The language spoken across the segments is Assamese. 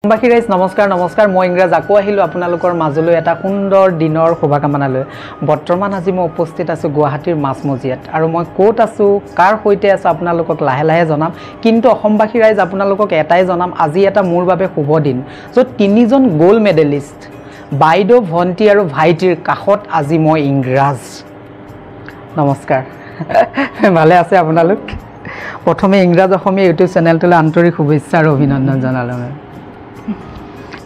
বাকি ৰাইজ নমস্কাৰ মই ইংৰাজ আকৌ আহিলো আপোনালোকৰ মাজলৈ এটা সুন্দৰ দিনৰ শুভকামনা লৈ বৰ্তমান আজি মই উপস্থিত আছো গুৱাহাটীৰ মাছমজিয়াত আৰু মই কোত আছো কাৰ হৈতে আছো আপোনালোকক লাহে লাহে জনাম কিন্তু অসমবাসী ৰাইজ আপোনালোকক এটাই জনাম আজি এটা মোৰ বাবে শুভ দিন য'ত তিনিজন গোল্ড মেডেলিষ্ট বাইদেউ ভন্টি আৰু ভাইটিৰ কাষত আজি মই ইংৰাজ নমস্কাৰ ভালে আছে আপোনালোক প্ৰথমে ইংৰাজ অসমীয়া ইউটিউব চেনেলটোলৈ আন্তৰিক শুভেচ্ছা আৰু অভিনন্দন জনালো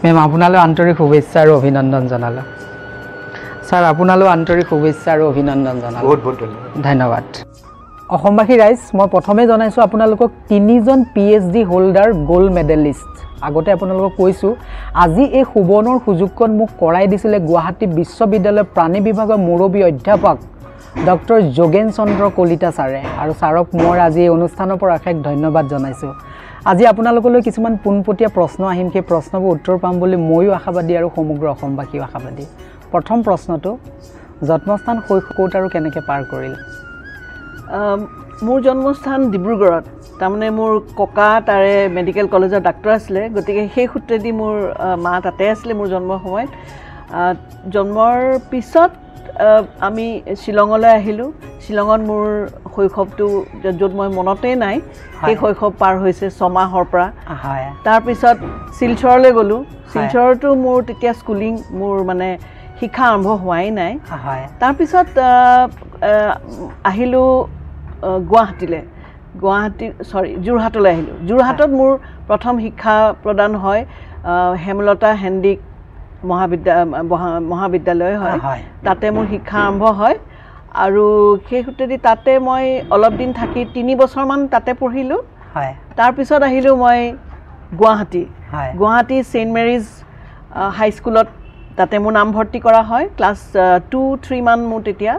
মেম আপোনালৈ আন্তৰিক শুভেচ্ছা আৰু অভিনন্দন জনালো স্যাৰ আপোনালৈ আন্তৰিক শুভেচ্ছা আৰু অভিনন্দন জনালো বহুত বহুত ধন্যবাদ অসমবাসী ৰাইজ মই প্ৰথমে জনাইছো আপোনালোকক তিনিজন পিএইচডি হোল্ডাৰ গোল্ড মেডেলিষ্ট আগতে আপোনালোকক কৈছো আজি এই সুবৰ্ণৰ সুযোগকন মোক কৰাই দিছিলে গুৱাহাটী বিশ্ববিদ্যালয়ৰ প্ৰাণী বিভাগৰ মুৰব্বী অধ্যাপক ডক্টৰ যোগেন চন্দ্ৰ কলিতা ছাৰে আৰু ছাৰক মই আজি এই অনুষ্ঠানৰ পৰা অশেষ ধন্যবাদ জনাইছো আজি আপোনালোকলৈ কিছুমান পোনপটীয়া প্ৰশ্ন আহিম সেই প্ৰশ্নবোৰ উত্তৰ পাম বুলি মইও আশাবাদী আৰু সমগ্ৰ অসমবাসীও আশাবাদী প্ৰথম প্ৰশ্নটো জন্মস্থান শৈশৱত আৰু কেনেকৈ পাৰ কৰিল মোৰ জন্মস্থান ডিব্ৰুগড়ত তাৰমানে মোৰ ককা তাৰে মেডিকেল কলেজৰ ডাক্তৰ আছিলে গতিকে সেই সূত্ৰেদি মোৰ মা তাতে আছিলে মোৰ জন্মৰ সময়ত জন্মৰ পিছত আমি শিলঙলৈ আহিলোঁ শিলঙত মোৰ শৈশৱটো য'ত মই মনতেই নাই সেই শৈশৱ পাৰ হৈছে 6 মাহৰ পৰা তাৰপিছত শিলচৰলৈ গ'লোঁ শিলচৰতো মোৰ তেতিয়া স্কুলিং মোৰ মানে শিক্ষা আৰম্ভ হোৱাই নাই তাৰপিছত আহিলোঁ যোৰহাটলৈ আহিলোঁ যোৰহাটত মোৰ প্ৰথম শিক্ষা প্ৰদান হয় হেমলতা হেণ্ডিক মহাবিদ্যালয় হয় তাতে মোৰ শিক্ষা আৰম্ভ হয় আৰু সেই সূত্ৰেদি তাতে মই অলপ দিন থাকি 3 বছৰমান তাতে পঢ়িলোঁ তাৰপিছত আহিলোঁ মই গুৱাহাটী ছেইণ্ট মেৰিজ হাইস্কুলত তাতে মোৰ নামভৰ্তি কৰা হয় ক্লাছ 2-3 মান মোৰ তেতিয়া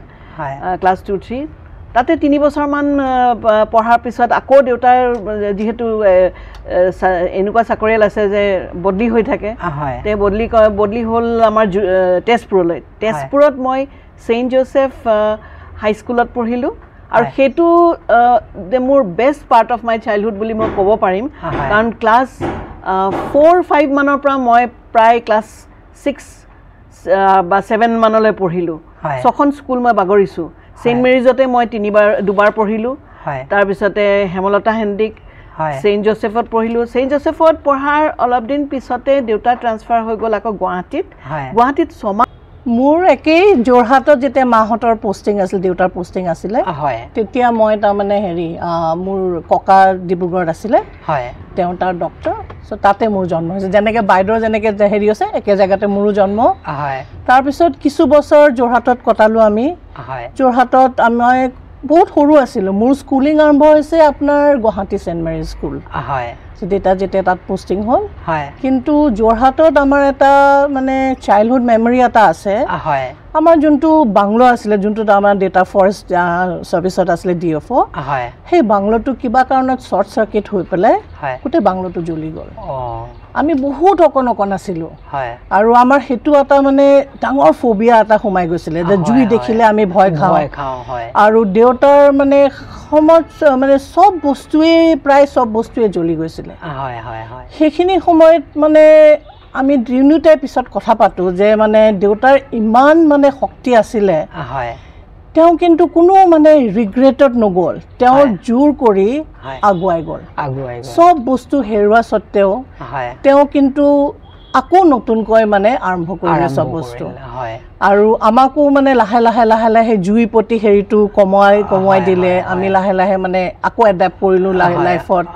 ক্লাছ 2-3 তাতে 3 বছৰমান পঢ়াৰ পিছত আকৌ দেউতাৰ যিহেতু এনেকুৱা চাকৰিয়াল আছে যে বদলি হৈ থাকে তে বদলি হ'ল আমাৰ তেজপুৰত মই ছেইণ্ট জোচেফ হাইস্কুলত পঢ়িলোঁ আৰু সেইটো মোৰ best part of my childhood বুলি মই ক'ব পাৰিম কাৰণ ক্লাছ 4-5 মানৰ পৰা মই প্ৰায় ক্লাছ 6 বা 7 মানলৈ পঢ়িলোঁ 6খন স্কুল মই বাগৰিছোঁ ছেইণ্ট মেৰিজতে মই 2বাৰ পঢ়িলোঁ তাৰপিছতে হেমলতা হেণ্ডিক ছেইণ্ট জোচেফত পঢ়িলোঁ ছেইণ্ট জোচেফত পঢ়াৰ অলপ দিন পিছতে দেউতা ট্ৰান্সফাৰ হৈ গ'ল আকৌ গুৱাহাটীত 6 মাহ মোৰ একেই যোৰহাটত যেতিয়া মাহঁতৰ পোষ্টিং আছিল দেউতাৰ পোষ্টিং আছিলে তেতিয়া মই তাৰমানে মোৰ ককা ডিব্ৰুগড়ত আছিলে তেওঁ তাৰ ডক্টৰ চ' তাতে মোৰ জন্ম হৈছে যেনেকৈ বাইদেউৰ যেনেকৈ আছে একে জেগাতে মোৰো জন্ম তাৰপিছত কিছু বছৰ যোৰহাটত কটালোঁ আমি যোৰহাটত মই বহুত সৰু আছিলোঁ মোৰ স্কুলিং আৰম্ভ হৈছে আপোনাৰ গুৱাহাটী ছেইণ্ট মেৰিজ স্কুল যেতিয়া তাত পোষ্টিং হ'ল কিন্তু যোৰহাটত আমাৰ এটা মানে চাইল্ডহুড মেমৰি এটা আছে আমাৰ যোনটো বাংলো আছিলে যোনটো আমাৰ ডেটা ফৰেষ্ট চাৰ্ভিচত আছিলে DFO সেই বাংলোটো কিবা কাৰণত শ্বৰ্ট চাৰ্কিট হৈ পেলাই গোটেই বাংলোটো জ্বলি গ'ল আমি বহুত অকণ আছিলোঁ আৰু আমাৰ সেইটো এটা মানে ডাঙৰ ফোবিয়া এটা সোমাই গৈছিলে যে জুই দেখিলে আমি ভয় খাওঁ আৰু দেউতাৰ মানে মানে প্ৰায় চব বস্তুৱে জ্বলি গৈছিলে সেইখিনি সময়ত মানে আমি দুয়োটাই পিছত কথা পাতোঁ যে মানে দেউতাৰ ইমান মানে শক্তি আছিলে তেওঁ কিন্তু কোনো মানে ৰিগ্ৰেটত নগ'ল তেওঁ জোৰ কৰি আগুৱাই গ'ল চব বস্তু হেৰুৱা স্বত্তেও তেওঁ কিন্তু আকৌ নতুনকৈ মানে আৰম্ভ কৰিলে চব বস্তু আৰু আমাকো মানে লাহে লাহে জুই প্ৰতি হেৰিটো কমুৱাই দিলে আমি লাহে লাহে মানে আকৌ এডাপ্ট কৰিলোঁ লাইফত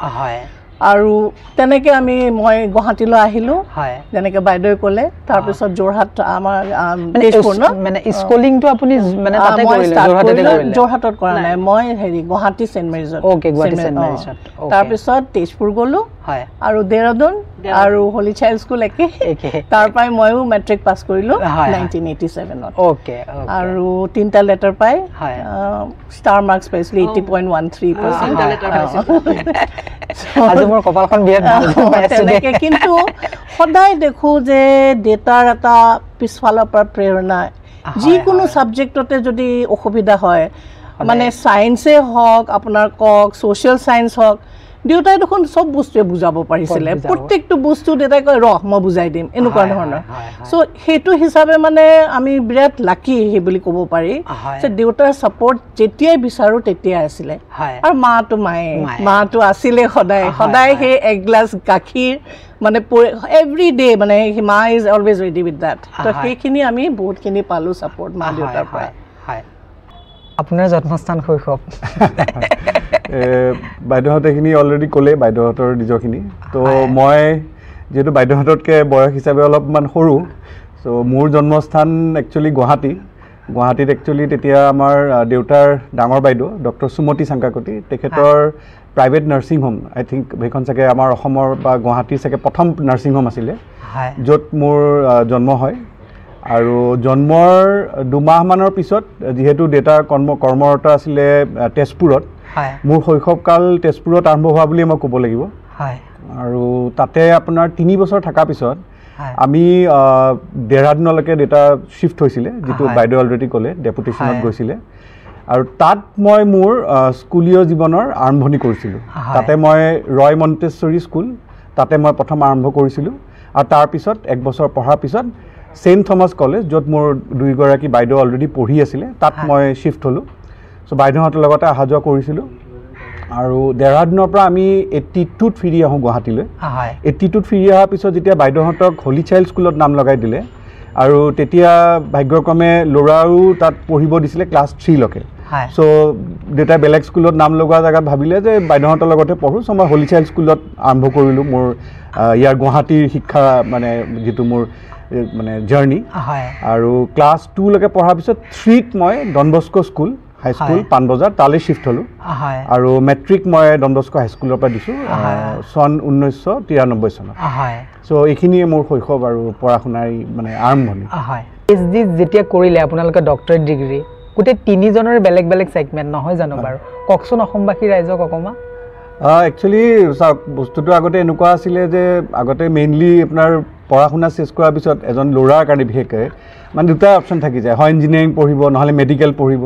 আৰু তেনেকৈ মই গুৱাহাটীলৈ আহিলোঁ যেনেকৈ বাইদেৱে ক'লে তাৰপিছত যোৰহাট আমাৰ মানে স্কুলিংটো আপুনি মানে তাতে কৰিলে যোৰহাটত কৰা নাই মই গুৱাহাটী ছেইণ্ট মেৰিজত তাৰপিছত তেজপুৰ গ'লোঁ আৰু দেহৰাদুন আৰু হলি চাইল্ড স্কুল একে তাৰ পৰাই ময়ো মেট্ৰিক পাছ কৰিলোঁ 1987ত আৰু 3টা লেটাৰ পাই ষ্টাৰ মাৰ্কছ পাইছিলোঁ 80.13% মোৰ কপালখন বিৰাট ভাল তেনেকৈ কিন্তু সদায় দেখোঁ যে দেউতাৰ এটা পিছফালৰ পৰা প্ৰেৰণা যিকোনো ছাবজেক্টতে যদি অসুবিধা হয় মানে ছায়েন্সে হওক আপোনাৰ কওক ছ'চিয়েল ছায়েন্স হওক দেউতাই দেখোন সব বস্তুৱে বুজাব পাৰিছিলে প্ৰত্যেকটো বস্তু দেউতাই কয় ৰহ মই বুজাই দিম এনেকুৱা ধৰণৰ সো সেইটো হিচাপে মানে আমি বিৰাট লাকি সেই বুলি ক'ব পাৰি যে দেউতাৰ ছাপৰ্ট যেতিয়াই বিচাৰো তেতিয়াই আছিলে আৰু মাটো আছিলে সদায় সেই এক গ্লাছ গাখীৰ মানে এভৰি ডে মানে মা is always ready with that তো সেইখিনি আমি বহুতখিনি পালোঁ ছাপৰ্ট মা দেউতাৰ পৰা আপোনাৰ জন্মস্থান শৈশৱ বাইদেউহঁতে এইখিনি অলৰেডি ক'লে বাইদেউহঁতৰ নিজৰখিনি তো মই যিহেতু বাইদেউহঁততকৈ বয়স হিচাপে অলপমান সৰু চ' মোৰ জন্মস্থান একচুৱেলি গুৱাহাটীত একচুৱেলি তেতিয়া আমাৰ দেউতাৰ ডাঙৰ বাইদেউ ডক্টৰ সুমতি চাংকাকতি তেখেতৰ প্ৰাইভেট নাৰ্ছিং হোম আই থিংক সেইখন চাগে আমাৰ অসমৰ বা গুৱাহাটীৰ চাগে প্ৰথম নাৰ্ছিং হোম আছিলে য'ত মোৰ জন্ম হয় আৰু জন্মৰ 2 মাহমানৰ পিছত যিহেতু দেউতাৰ কৰ্মৰত আছিলে তেজপুৰত মোৰ শৈশৱকাল তেজপুৰত আৰম্ভ হোৱা বুলি মই ক'ব লাগিব আৰু তাতে আপোনাৰ 3 বছৰ থকাৰ পিছত আমি দেহৰাদুনলৈকে দেউতা শ্বিফ্ট হৈছিলে যিটো বাইদেউ অলৰেডি ক'লে ডেপুটেশ্যনত গৈছিলে আৰু তাত মই মোৰ স্কুলীয় জীৱনৰ আৰম্ভণি কৰিছিলোঁ তাতে মই ৰয় মণ্টেছৰী স্কুল তাতে মই প্ৰথম আৰম্ভ কৰিছিলোঁ আৰু তাৰপিছত 1 বছৰ পঢ়াৰ পিছত সেন্ট থমাস কলেজ য'ত মোৰ 2 গৰাকী বাইদেউ অলৰেডি পঢ়ি আছিলে তাত মই শ্বিফ্ট হ'লোঁ চ' বাইদেউহঁতৰ লগতে অহা যোৱা কৰিছিলোঁ আৰু দেহৰাদুনৰ পৰা আমি 82ত ফিৰি আহোঁ গুৱাহাটীলৈ 82ত ফিৰি অহাৰ পিছত যেতিয়া বাইদেউহঁতক হলি চাইল্ড স্কুলত নাম লগাই দিলে আৰু তেতিয়া ভাগ্যক্ৰমে ল'ৰাও তাত পঢ়িব দিছিলে ক্লাছ 3লৈকে চ' দেউতাই বেলেগ স্কুলত নাম লগোৱা জেগাত ভাবিলে যে বাইদেউহঁতৰ লগতে পঢ়োঁ চ' মই হলি চাইল্ড স্কুলত আৰম্ভ কৰিলোঁ মোৰ ইয়াৰ গুৱাহাটীৰ শিক্ষা মানে যিটো মোৰ মানে জাৰ্নি আৰু ক্লাছ 2লৈকে পঢ়াৰ পিছত 3ত মই ডনবস্কো স্কুল হাইস্কুল পাণবজাৰ তালৈ শ্বিফ্ট হ'লোঁ আৰু মেট্ৰিক মই ডনবস্কো হাইস্কুলৰ পৰা দিছোঁ চন 1993 চনত চ' এইখিনিয়ে মোৰ শৈশৱ আৰু পঢ়া শুনাৰ মানে আৰম্ভণি PhD যেতিয়া কৰিলে আপোনালোকে ডক্টৰেট ডিগ্ৰী গোটেই 3জনৰে বেলেগ বেলেগ ছেগমেণ্ট নহয় জানো বাৰু কওকচোন অসমবাসী ৰাইজক অকণমান একচুৱেলি চাওক বস্তুটো আগতে এনেকুৱা আছিলে যে আগতে মেইনলি আপোনাৰ পঢ়া শুনা চেছ কৰাৰ পিছত এজন ল'ৰাৰ কাৰণে বিশেষকৈ মানে দুটা অপশ্যন থাকি যায় হয় ইঞ্জিনিয়াৰিং পঢ়িব নহ'লে মেডিকেল পঢ়িব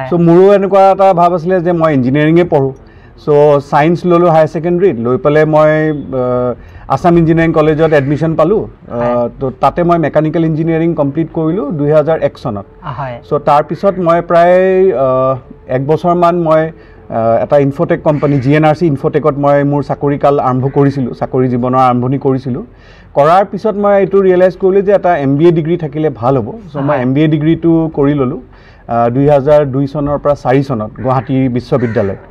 চ' মোৰো এনেকুৱা এটা ভাৱ আছিলে যে মই ইঞ্জিনিয়াৰিঙে পঢ়োঁ চ' ছায়েন্স ল'লোঁ হায়াৰ ছেকেণ্ডেৰীত লৈ পেলাই মই আছাম ইঞ্জিনিয়াৰিং কলেজত এডমিশ্যন পালোঁ তো তাতে মই মেকানিকেল ইঞ্জিনিয়াৰিং কমপ্লিট কৰিলোঁ 2001 চনত চ' তাৰপিছত মই প্ৰায় 1 বছৰমান মই এটা ইনফোটেক কোম্পানী GNRC ইনফোটেকত মই মোৰ চাকৰি কাল আৰম্ভ কৰিছিলোঁ চাকৰি জীৱনৰ আৰম্ভণি কৰিছিলোঁ কৰাৰ পিছত মই এইটো ৰিয়েলাইজ কৰিলোঁ যে এটা MBA ডিগ্ৰী থাকিলে ভাল হ'ব চ' মই MBA ডিগ্ৰীটো কৰি ল'লোঁ 2002 চনৰ পৰা 4 চনত গুৱাহাটী বিশ্ববিদ্যালয়ত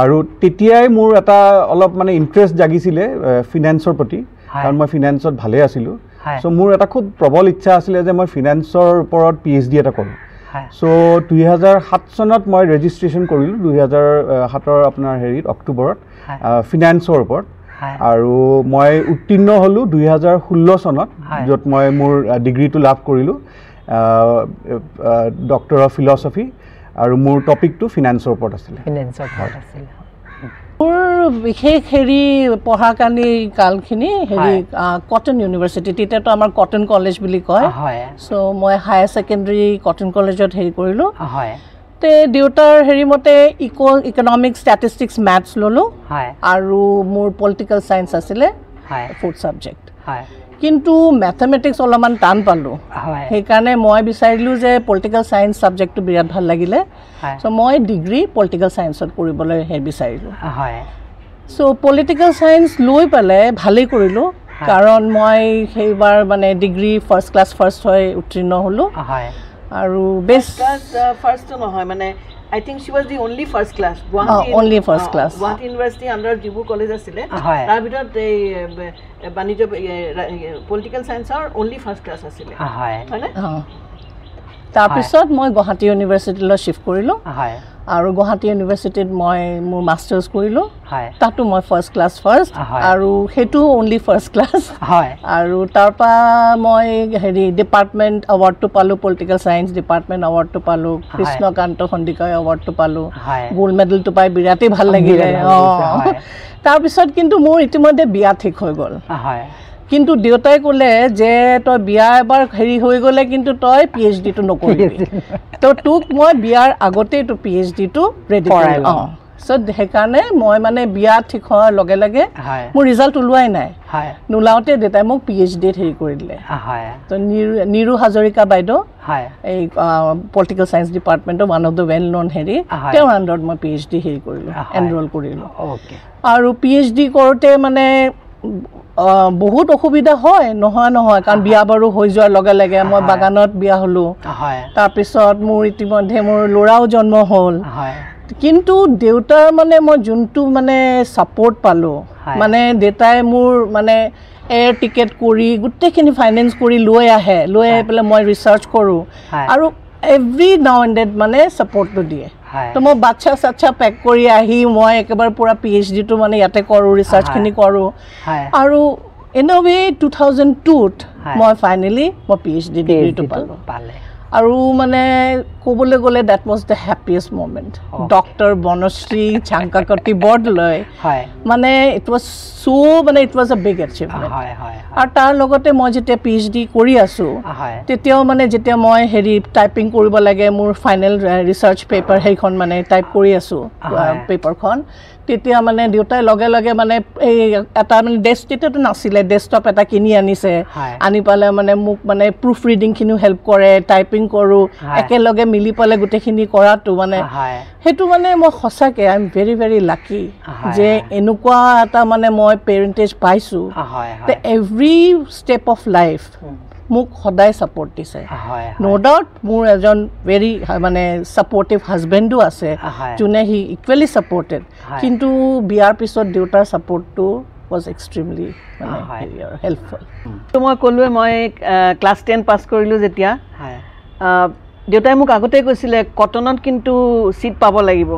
আৰু তেতিয়াই মোৰ এটা অলপ মানে ইণ্টাৰেষ্ট জাগিছিলে ফিনেন্সৰ প্ৰতি কাৰণ মই ফিনেন্সত ভালে আছিলোঁ চ' মোৰ এটা খুব প্ৰবল ইচ্ছা আছিলে যে মই ফিনেন্সৰ ওপৰত PhD এটা কৰোঁ চ' 2007 চনত মই ৰেজিষ্ট্ৰেশ্যন কৰিলোঁ 2007ৰ আপোনাৰ হেৰিত অক্টোবৰত ফিনেন্সৰ ওপৰত আৰু মই উত্তীৰ্ণ হ'লোঁ 2016 চনত য'ত মই মোৰ ডিগ্ৰীটো লাভ কৰিলোঁ ডক্টৰ অফ ফিলচফি আৰু মোৰ টপিকটো ফিনেন্সৰ ওপৰত আছিলে মোৰ বিশেষ হেৰি পঢ়া কালখিনি হেৰি কটন ইউনিভাৰ্চিটি তেতিয়াতো আমাৰ কটন কলেজ বুলি কয় চ' মই হায়াৰ ছেকেণ্ডেৰী কটন কলেজত হেৰি কৰিলোঁ তে দেউতাৰ হেৰি মতে ইকনমিক্স ষ্টেটিষ্টিক্স মেথছ ল'লোঁ আৰু মোৰ পলিটিকেল চায়েন্স আছিলে 4th ছাবজেক্ট কিন্তু মেথমেটিক্স অলপমান টান পালোঁ সেইকাৰণে মই বিচাৰিলোঁ যে পলিটিকেল চায়েন্স ছাবজেক্টটো বিৰাট ভাল লাগিলে চ' মই ডিগ্ৰী পলিটিকেল চায়েন্সত কৰিবলৈ বিচাৰিলোঁ চ' পলিটিকেল চায়েন্স লৈ পেলাই ভালেই কৰিলোঁ কাৰণ মই সেইবাৰ মানে ডিগ্ৰী ফাৰ্ষ্ট ক্লাছ ফাৰ্ষ্ট হৈ উত্তীৰ্ণ হ'লোঁ আৰু বেষ্ট ফাৰ্ষ্টটো নহয় মানে I think she was the only first class. Only first class. Guwahati University under Jibu College asile. Tar bidor Banijya political science or only first class asile. Hoy na? Tar pisot moi Guwahati University lo shift korilo. আৰু গুৱাহাটী ইউনিভাৰ্চিটিত মই মোৰ মাষ্টাৰ্ছ কৰিলোঁ তাতো মই ফাৰ্ষ্ট ক্লাছ ফাৰ্ষ্ট আৰু সেইটো অনলি ফাৰ্ষ্ট ক্লাছ আৰু তাৰপৰা মই হেৰি ডিপাৰ্টমেণ্ট এৱাৰ্ডটো পালোঁ পলিটিকেল চায়েন্স ডিপাৰ্টমেণ্ট এৱাৰ্ডটো পালোঁ কৃষ্ণকান্ত সন্দিকৈ এৱাৰ্ডটো পালোঁ গোল্ড মেডেলটো পাই বিৰাটেই ভাল লাগিলে তাৰপিছত কিন্তু মোৰ ইতিমধ্যে বিয়া ঠিক হৈ গ'ল কিন্তু দেউতাই ক'লে যে তই বিয়া এবাৰ হেৰি হৈ গ'লে কিন্তু তই PhDটো নকৰিবি তো তোক মই বিয়াৰ আগতেই তো PhDটো ৰেডি কৰিলোঁ সো সেইকাৰণে মই মানে বিয়া ঠিক হোৱাৰ লগে লগে মোৰ ৰিজাল্ট ওলোৱাই নাই নোলাওঁতে দেউতাই মোক PhD হেৰি কৰি দিলে তো নিৰু হাজৰিকা বাইদেউ এই পলিটিকেল চায়েন্স ডিপাৰ্টমেণ্টৰ one of the well non হেৰি তেওঁৰ আণ্ডাৰত মই PhD হেৰি কৰিলোঁ এনৰোল কৰিলোঁ আৰু PhD কৰোঁতে মানে বহুত অসুবিধা হয় নহয় কাৰণ বিয়া বাৰু হৈ যোৱাৰ লগে লগে মই বাগানত বিয়া হ'লোঁ তাৰপিছত মোৰ ইতিমধ্যে মোৰ ল'ৰাও জন্ম হ'ল কিন্তু দেউতাৰ মানে মই যোনটো মানে ছাপোৰ্ট পালোঁ মানে দেউতাই মোৰ মানে এয়াৰ টিকেট কৰি গোটেইখিনি ফাইনেন্স কৰি লৈ আহি পেলাই মই ৰিচাৰ্চ কৰোঁ আৰু এভৰি নাও এণ্ড দেন মানে ছাপোৰ্টটো দিয়ে তো মই বাচ্চা চাচ্চা পেক কৰি আহি মই একেবাৰে পুৰা PhDটো মানে ইয়াতে কৰোঁ ৰিচাৰ্চখিনি কৰোঁ আৰু ইন আ ৱে 2002ত মই ফাইনেলি মই PhD ডিগ্ৰীটো পালোঁ আৰু মানে ক'বলৈ গ'লে that was the happiest moment doctor Banashree Changkakoti Bordoloi মানে ইট ৱাজ চ' মানে it was a big achievement আৰু তাৰ লগতে মই যেতিয়া PhD কৰি আছোঁ তেতিয়াও মানে যেতিয়া মই হেৰি টাইপিং কৰিব লাগে মোৰ ফাইনেল ৰিচাৰ্চ পেপাৰ সেইখন মানে টাইপ কৰি আছোঁ পেপাৰখন তেতিয়া মানে দেউতাই লগে লগে মানে এই এটা মানে তেতিয়াতো নাছিলে ডেস্কটপ এটা কিনি আনিছে আনি পালে মানে মোক মানে প্ৰুফ ৰিডিংখিনিও হেল্প কৰে টাইপিং কৰোঁ একেলগে মিলি পালে গোটেইখিনি কৰাটো মানে সেইটো মানে মই সঁচাকৈ আই এম ভেৰি ভেৰি লাকি যে এনেকুৱা এটা মানে মই পেৰেণ্টেজ পাইছোঁ এভৰি ষ্টেপ অফ লাইফ মোক সদায় ছাপোৰ্ট দিছে নো ডাউট মোৰ এজন ভেৰি মানে ছাপোৰ্টিভ হাজবেণ্ডো আছে যোনে হি ইকুৱেলি ছাপোৰ্টেড কিন্তু বিয়াৰ পিছত দেউতাৰ ছাপোৰ্টটো ৱাজ এক্সট্ৰিমলি মানে হেল্পফুল মই ক'লোৱে মই ক্লাছ 10 পাছ কৰিলোঁ যেতিয়া দেউতাই মোক আগতেই কৈছিলে কটনত কিন্তু চিট পাব লাগিব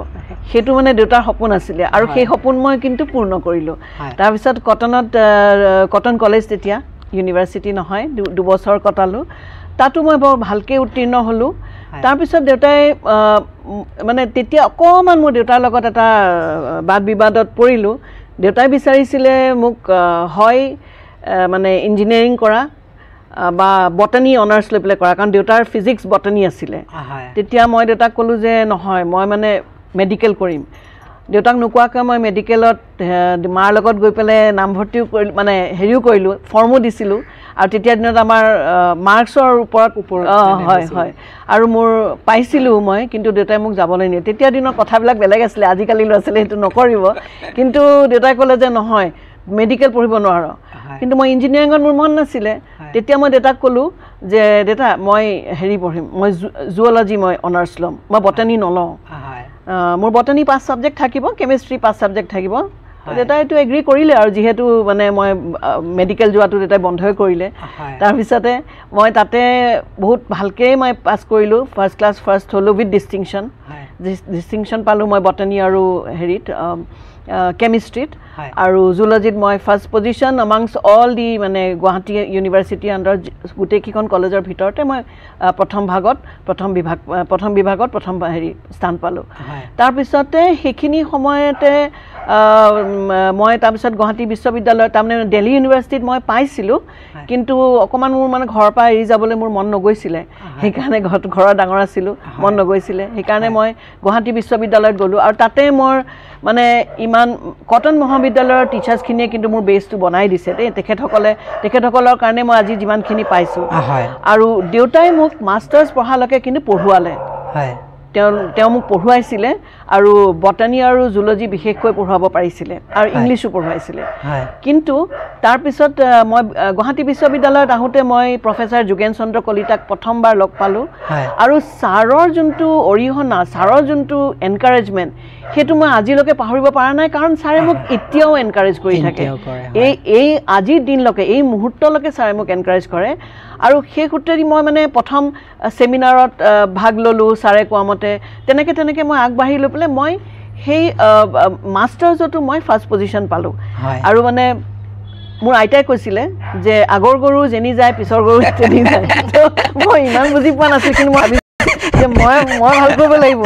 সেইটো মানে দেউতাৰ সপোন আছিলে আৰু সেই সপোন মই কিন্তু পূৰ্ণ কৰিলোঁ তাৰপিছত কটন কলেজ তেতিয়া ইউনিভাৰ্চিটি নহয় 2 বছৰ কটালোঁ তাতো মই বৰ ভালকৈ উত্তীৰ্ণ হ'লোঁ তাৰপিছত দেউতাই মানে তেতিয়া অকণমান মোৰ দেউতাৰ লগত এটা বাদ বিবাদত পৰিলোঁ দেউতাই বিচাৰিছিলে মোক হয় মানে ইঞ্জিনিয়াৰিং কৰা বা বটানী অনাৰ্ছ লৈ পেলাই কৰা কাৰণ দেউতাৰ ফিজিক্স বটানী আছিলে তেতিয়া মই দেউতাক ক'লোঁ যে নহয় মই মানে মেডিকেল কৰিম দেউতাক নোকোৱাকৈ মই মেডিকেলত মাৰ লগত গৈ পেলাই নামভৰ্তিও কৰিলোঁ মানে হেৰিও কৰিলোঁ ফৰ্মো দিছিলোঁ আৰু তেতিয়া দিনত আমাৰ মাৰ্কছৰ ওপৰত হয় আৰু মোৰ পাইছিলোঁ মই কিন্তু দেউতাই মোক যাবলৈ নিয়ে তেতিয়া দিনৰ কথাবিলাক বেলেগ আছিলে আজিকালি ল'ৰা ছোৱালী সেইটো নকৰিব কিন্তু দেউতাই ক'লে যে নহয় মেডিকেল পঢ়িব নোৱাৰ কিন্তু মই ইঞ্জিনিয়াৰিঙত মোৰ মন নাছিলে তেতিয়া মই দেউতাক ক'লোঁ যে দেউতা মই হেৰি পঢ়িম মই জুঅ'লজি মই অনাৰ্ছ ল'ম মই বটানী নলওঁ মোৰ বটানী 5 ছাবজেক্ট থাকিব কেমিষ্ট্ৰি 5 ছাবজেক্ট থাকিব দেউতাই এইটো এগ্ৰী কৰিলে আৰু যিহেতু মানে মই মেডিকেল যোৱাটো দেউতাই বন্ধই কৰিলে তাৰপিছতে মই তাতে বহুত ভালকৈ মই পাছ কৰিলোঁ ফাৰ্ষ্ট ক্লাছ ফাৰ্ষ্ট হ'লোঁ উইথ ডিষ্টিংশ্যন পালোঁ মই বটানী আৰু হেৰিত কেমিষ্ট্ৰিত আৰু জুলজিত মই ফাৰ্ষ্ট পজিশ্যন আমাংছ অল দি মানে গুৱাহাটী ইউনিভাৰ্চিটি আণ্ডাৰ গোটেইকেইখন কলেজৰ ভিতৰতে মই প্ৰথম বিভাগত প্ৰথম হেৰি স্থান পালোঁ তাৰপিছতে সেইখিনি সময়তে মই তাৰপিছত গুৱাহাটী বিশ্ববিদ্যালয় তাৰমানে দিল্লী ইউনিভাৰ্চিটিত মই পাইছিলোঁ কিন্তু অকণমান মোৰ মানে ঘৰৰ পৰা এৰি যাবলৈ মোৰ মন নগৈছিলে সেইকাৰণে ঘৰৰ ডাঙৰ আছিলোঁ মন নগৈছিলে সেইকাৰণে মই গুৱাহাটী বিশ্ববিদ্যালয়ত গ'লোঁ আৰু তাতে মোৰ মানে ইমান কটন মহাবিদ্যালয়ৰ টিচাৰ্ছখিনিয়ে কিন্তু মোৰ বেছটো বনাই দিছে দেই তেখেতসকলৰ কাৰণে মই আজি যিমানখিনি পাইছোঁ আৰু দেউতাই মোক মাষ্টাৰ্ছ পঢ়ালৈকে কিন্তু পঢ়ুৱালে তেওঁ মোক পঢ়ুৱাইছিলে আৰু বটানী আৰু জুলজি বিশেষকৈ পঢ়ুৱাব পাৰিছিলে আৰু ইংলিছো পঢ়ুৱাইছিলে কিন্তু তাৰপিছত মই গুৱাহাটী বিশ্ববিদ্যালয়ত আহোঁতে মই প্ৰফেচাৰ যোগেন চন্দ্ৰ কলিতাক প্ৰথমবাৰ লগ পালোঁ আৰু ছাৰৰ যোনটো অৰিহণা ছাৰৰ যোনটো এনকাৰেজমেণ্ট সেইটো মই আজিলৈকে পাহৰিব পৰা নাই কাৰণ ছাৰে মোক এতিয়াও এনকাৰেজ কৰি থাকে এই আজিৰ দিনলৈকে এই মুহূৰ্তলৈকে ছাৰে মোক এনকাৰেজ কৰে আৰু সেই সূত্ৰেদি মই মানে প্ৰথম ছেমিনাৰত ভাগ ল'লোঁ ছাৰে কোৱা মতে তেনেকৈ মই আগবাঢ়ি লৈ পেলাই মই সেই মাষ্টাৰ্ছতো মই ফাৰ্ষ্ট পজিশ্যন পালোঁ আৰু মানে মোৰ আইতাই কৈছিলে যে আগৰ গৰু যেনি যায় পিছৰ গৰু তেনি যায় মই ইমান বুজি পোৱা নাছিলোঁ কিন্তু মই যে মই ভাল কৰিব লাগিব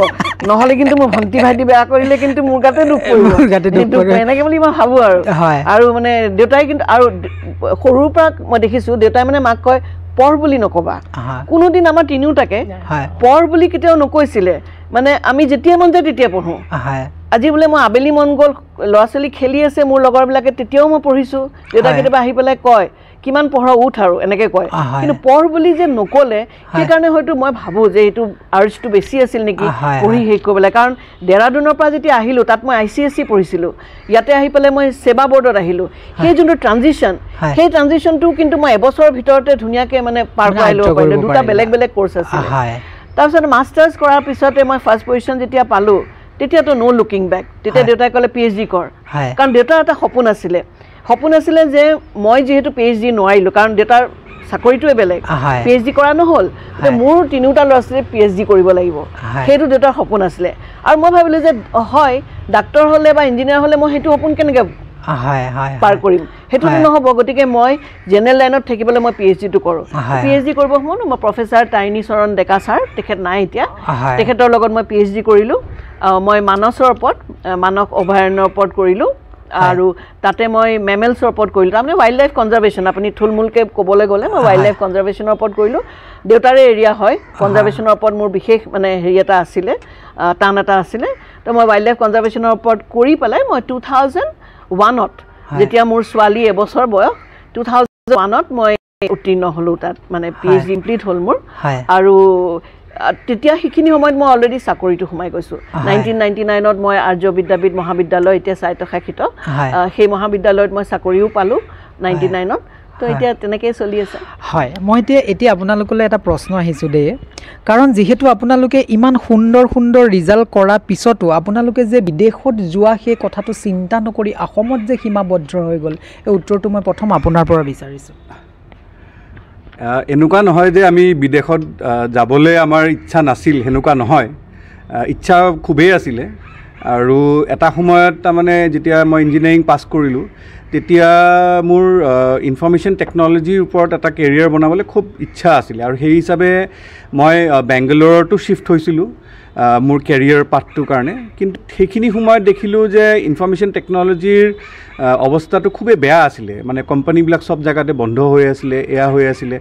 নহ'লে কিন্তু মোৰ ভণ্টি ভাইটি বেয়া কৰিলে কিন্তু মোৰ গাতে দুখ পৰিব এনেকৈ বুলি মই ভাবোঁ আৰু মানে দেউতাই কিন্তু আৰু সৰুৰ পৰা মই দেখিছোঁ দেউতাই মানে মাক কয় পঢ় বুলি নক'বা কোনোদিন আমাৰ তিনিওটাকে পঢ় বুলি কেতিয়াও নকৈছিলে মানে আমি যেতিয়া মন যায় তেতিয়া পঢ়োঁ আজি বোলে মই আবেলি মন গ'ল ল'ৰা ছোৱালী খেলি আছে মোৰ লগৰবিলাকে তেতিয়াও মই পঢ়িছোঁ দেউতা কেতিয়াবা আহি পেলাই কয় কিমান পঢ়া উঠ আৰু এনেকৈ কয় কিন্তু পঢ় বুলি যে নক'লে সেইকাৰণে হয়তো মই ভাবোঁ যে এইটো আৰ্জটো বেছি আছিল নেকি পঢ়ি শেষ কৰিবলৈ কাৰণ দেৰাদুনৰ পৰা যেতিয়া আহিলোঁ তাত মই ICSE পঢ়িছিলোঁ ইয়াতে আহি পেলাই মই সেৱা বৰ্ডত আহিলোঁ সেই যোনটো ট্ৰানজিশ্যন সেই ট্ৰানজিশ্যনটো কিন্তু মই এবছৰৰ ভিতৰতে ধুনীয়াকৈ মানে পাৰ কৰাই ল'ব পাৰিলোঁ দুটা বেলেগ বেলেগ কোৰ্চ আছিলে তাৰপিছত মাষ্টাৰ্ছ কৰাৰ পিছতে মই ফাৰ্ষ্ট পজিশ্যন যেতিয়া পালোঁ তেতিয়াতো ন' লুকিং বেক তেতিয়া দেউতাই ক'লে PhD কৰ কাৰণ দেউতাৰ এটা সপোন আছিলে যে মই যিহেতু PhD নোৱাৰিলোঁ কাৰণ দেউতাৰ চাকৰিটোৱে বেলেগ PhD কৰা নহ'ল মোৰ তিনিওটা ল'ৰা ছোৱালীয়ে PhD কৰিব লাগিব সেইটো দেউতাৰ সপোন আছিলে আৰু মই ভাবিলোঁ যে হয় ডাক্তৰ হ'লে বা ইঞ্জিনিয়াৰ হ'লে মই সেইটো সপোন কেনেকৈ পাৰ কৰিম সেইটোতো নহ'ব গতিকে মই জেনেৰেল লাইনত থাকিবলৈ মই PhDটো কৰোঁ PhD কৰিব সময়ত মই প্ৰফেচাৰ টাইনী চৰণ ডেকা ছাৰ তেখেত নাই এতিয়া তেখেতৰ লগত মই PhD কৰিলোঁ মই মানসৰ ওপৰত মানস অভয়াৰণ্যৰ ওপৰত কৰিলোঁ আৰু তাতে মই মেমেলছৰ ওপৰত কৰিলোঁ তাৰমানে ৱাইল্ড লাইফ কনজাৰ্ভেশ্যন আপুনি থুলমূলকৈ ক'বলৈ গ'লে মই ৱাইল্ড লাইফ কনজাৰ্ভেশ্যনৰ ওপৰত কৰিলোঁ দেউতাৰে এৰিয়া হয় কনজাৰ্ভেশ্যনৰ ওপৰত মোৰ বিশেষ মানে হেৰি এটা আছিলে টান এটা আছিলে তো মই ৱাইল্ড লাইফ কনজাৰ্ভেশ্যনৰ ওপৰত কৰি পেলাই মই 2001ত যেতিয়া মোৰ ছোৱালী এবছৰ বয়স 2001ত মই উত্তীৰ্ণ হ'লোঁ তাত মানে PhD কমপ্লিট হ'ল মোৰ আৰু তেতিয়া সেইখিনি সময়ত মই অলৰেডি চাকৰিটো সোমাই গৈছোঁ 1999ত মই আৰ্য বিদ্যাপীঠ মহাবিদ্যালয় এতিয়া স্বায়ত্তশাসিত সেই মহাবিদ্যালয়ত মই চাকৰিও পালোঁ 99ত তো এতিয়া তেনেকৈ চলি আছে হয় মই এতিয়া আপোনালোকলৈ এটা প্ৰশ্ন আহিছোঁ দেই কাৰণ যিহেতু আপোনালোকে ইমান সুন্দৰ ৰিজাল্ট কৰাৰ পিছতো আপোনালোকে যে বিদেশত যোৱা সেই কথাটো চিন্তা নকৰি অসমত যে সীমাবদ্ধ হৈ গ'ল এই উত্তৰটো মই প্ৰথম আপোনাৰ পৰা বিচাৰিছোঁ এনেকুৱা নহয় যে আমি বিদেশত যাবলৈ আমাৰ ইচ্ছা নাছিল সেনেকুৱা নহয় ইচ্ছা খুবেই আছিলে আৰু এটা সময়ত তাৰমানে যেতিয়া মই ইঞ্জিনিয়াৰিং পাছ কৰিলোঁ তেতিয়া মোৰ ইনফৰমেশ্যন টেকন'লজিৰ ওপৰত এটা কেৰিয়াৰ বনাবলৈ খুব ইচ্ছা আছিলে আৰু সেই হিচাপে মই বেংগালোৰতো শ্বিফ্ট হৈছিলোঁ মোৰ কেৰিয়াৰ পাথটোৰ কাৰণে কিন্তু সেইখিনি সময়ত দেখিলোঁ যে ইনফৰমেশ্যন টেকন'লজিৰ অৱস্থাটো খুবেই বেয়া আছিলে মানে কোম্পানীবিলাক চব জেগাতে বন্ধ হৈ আছিলে এয়া হৈ আছিলে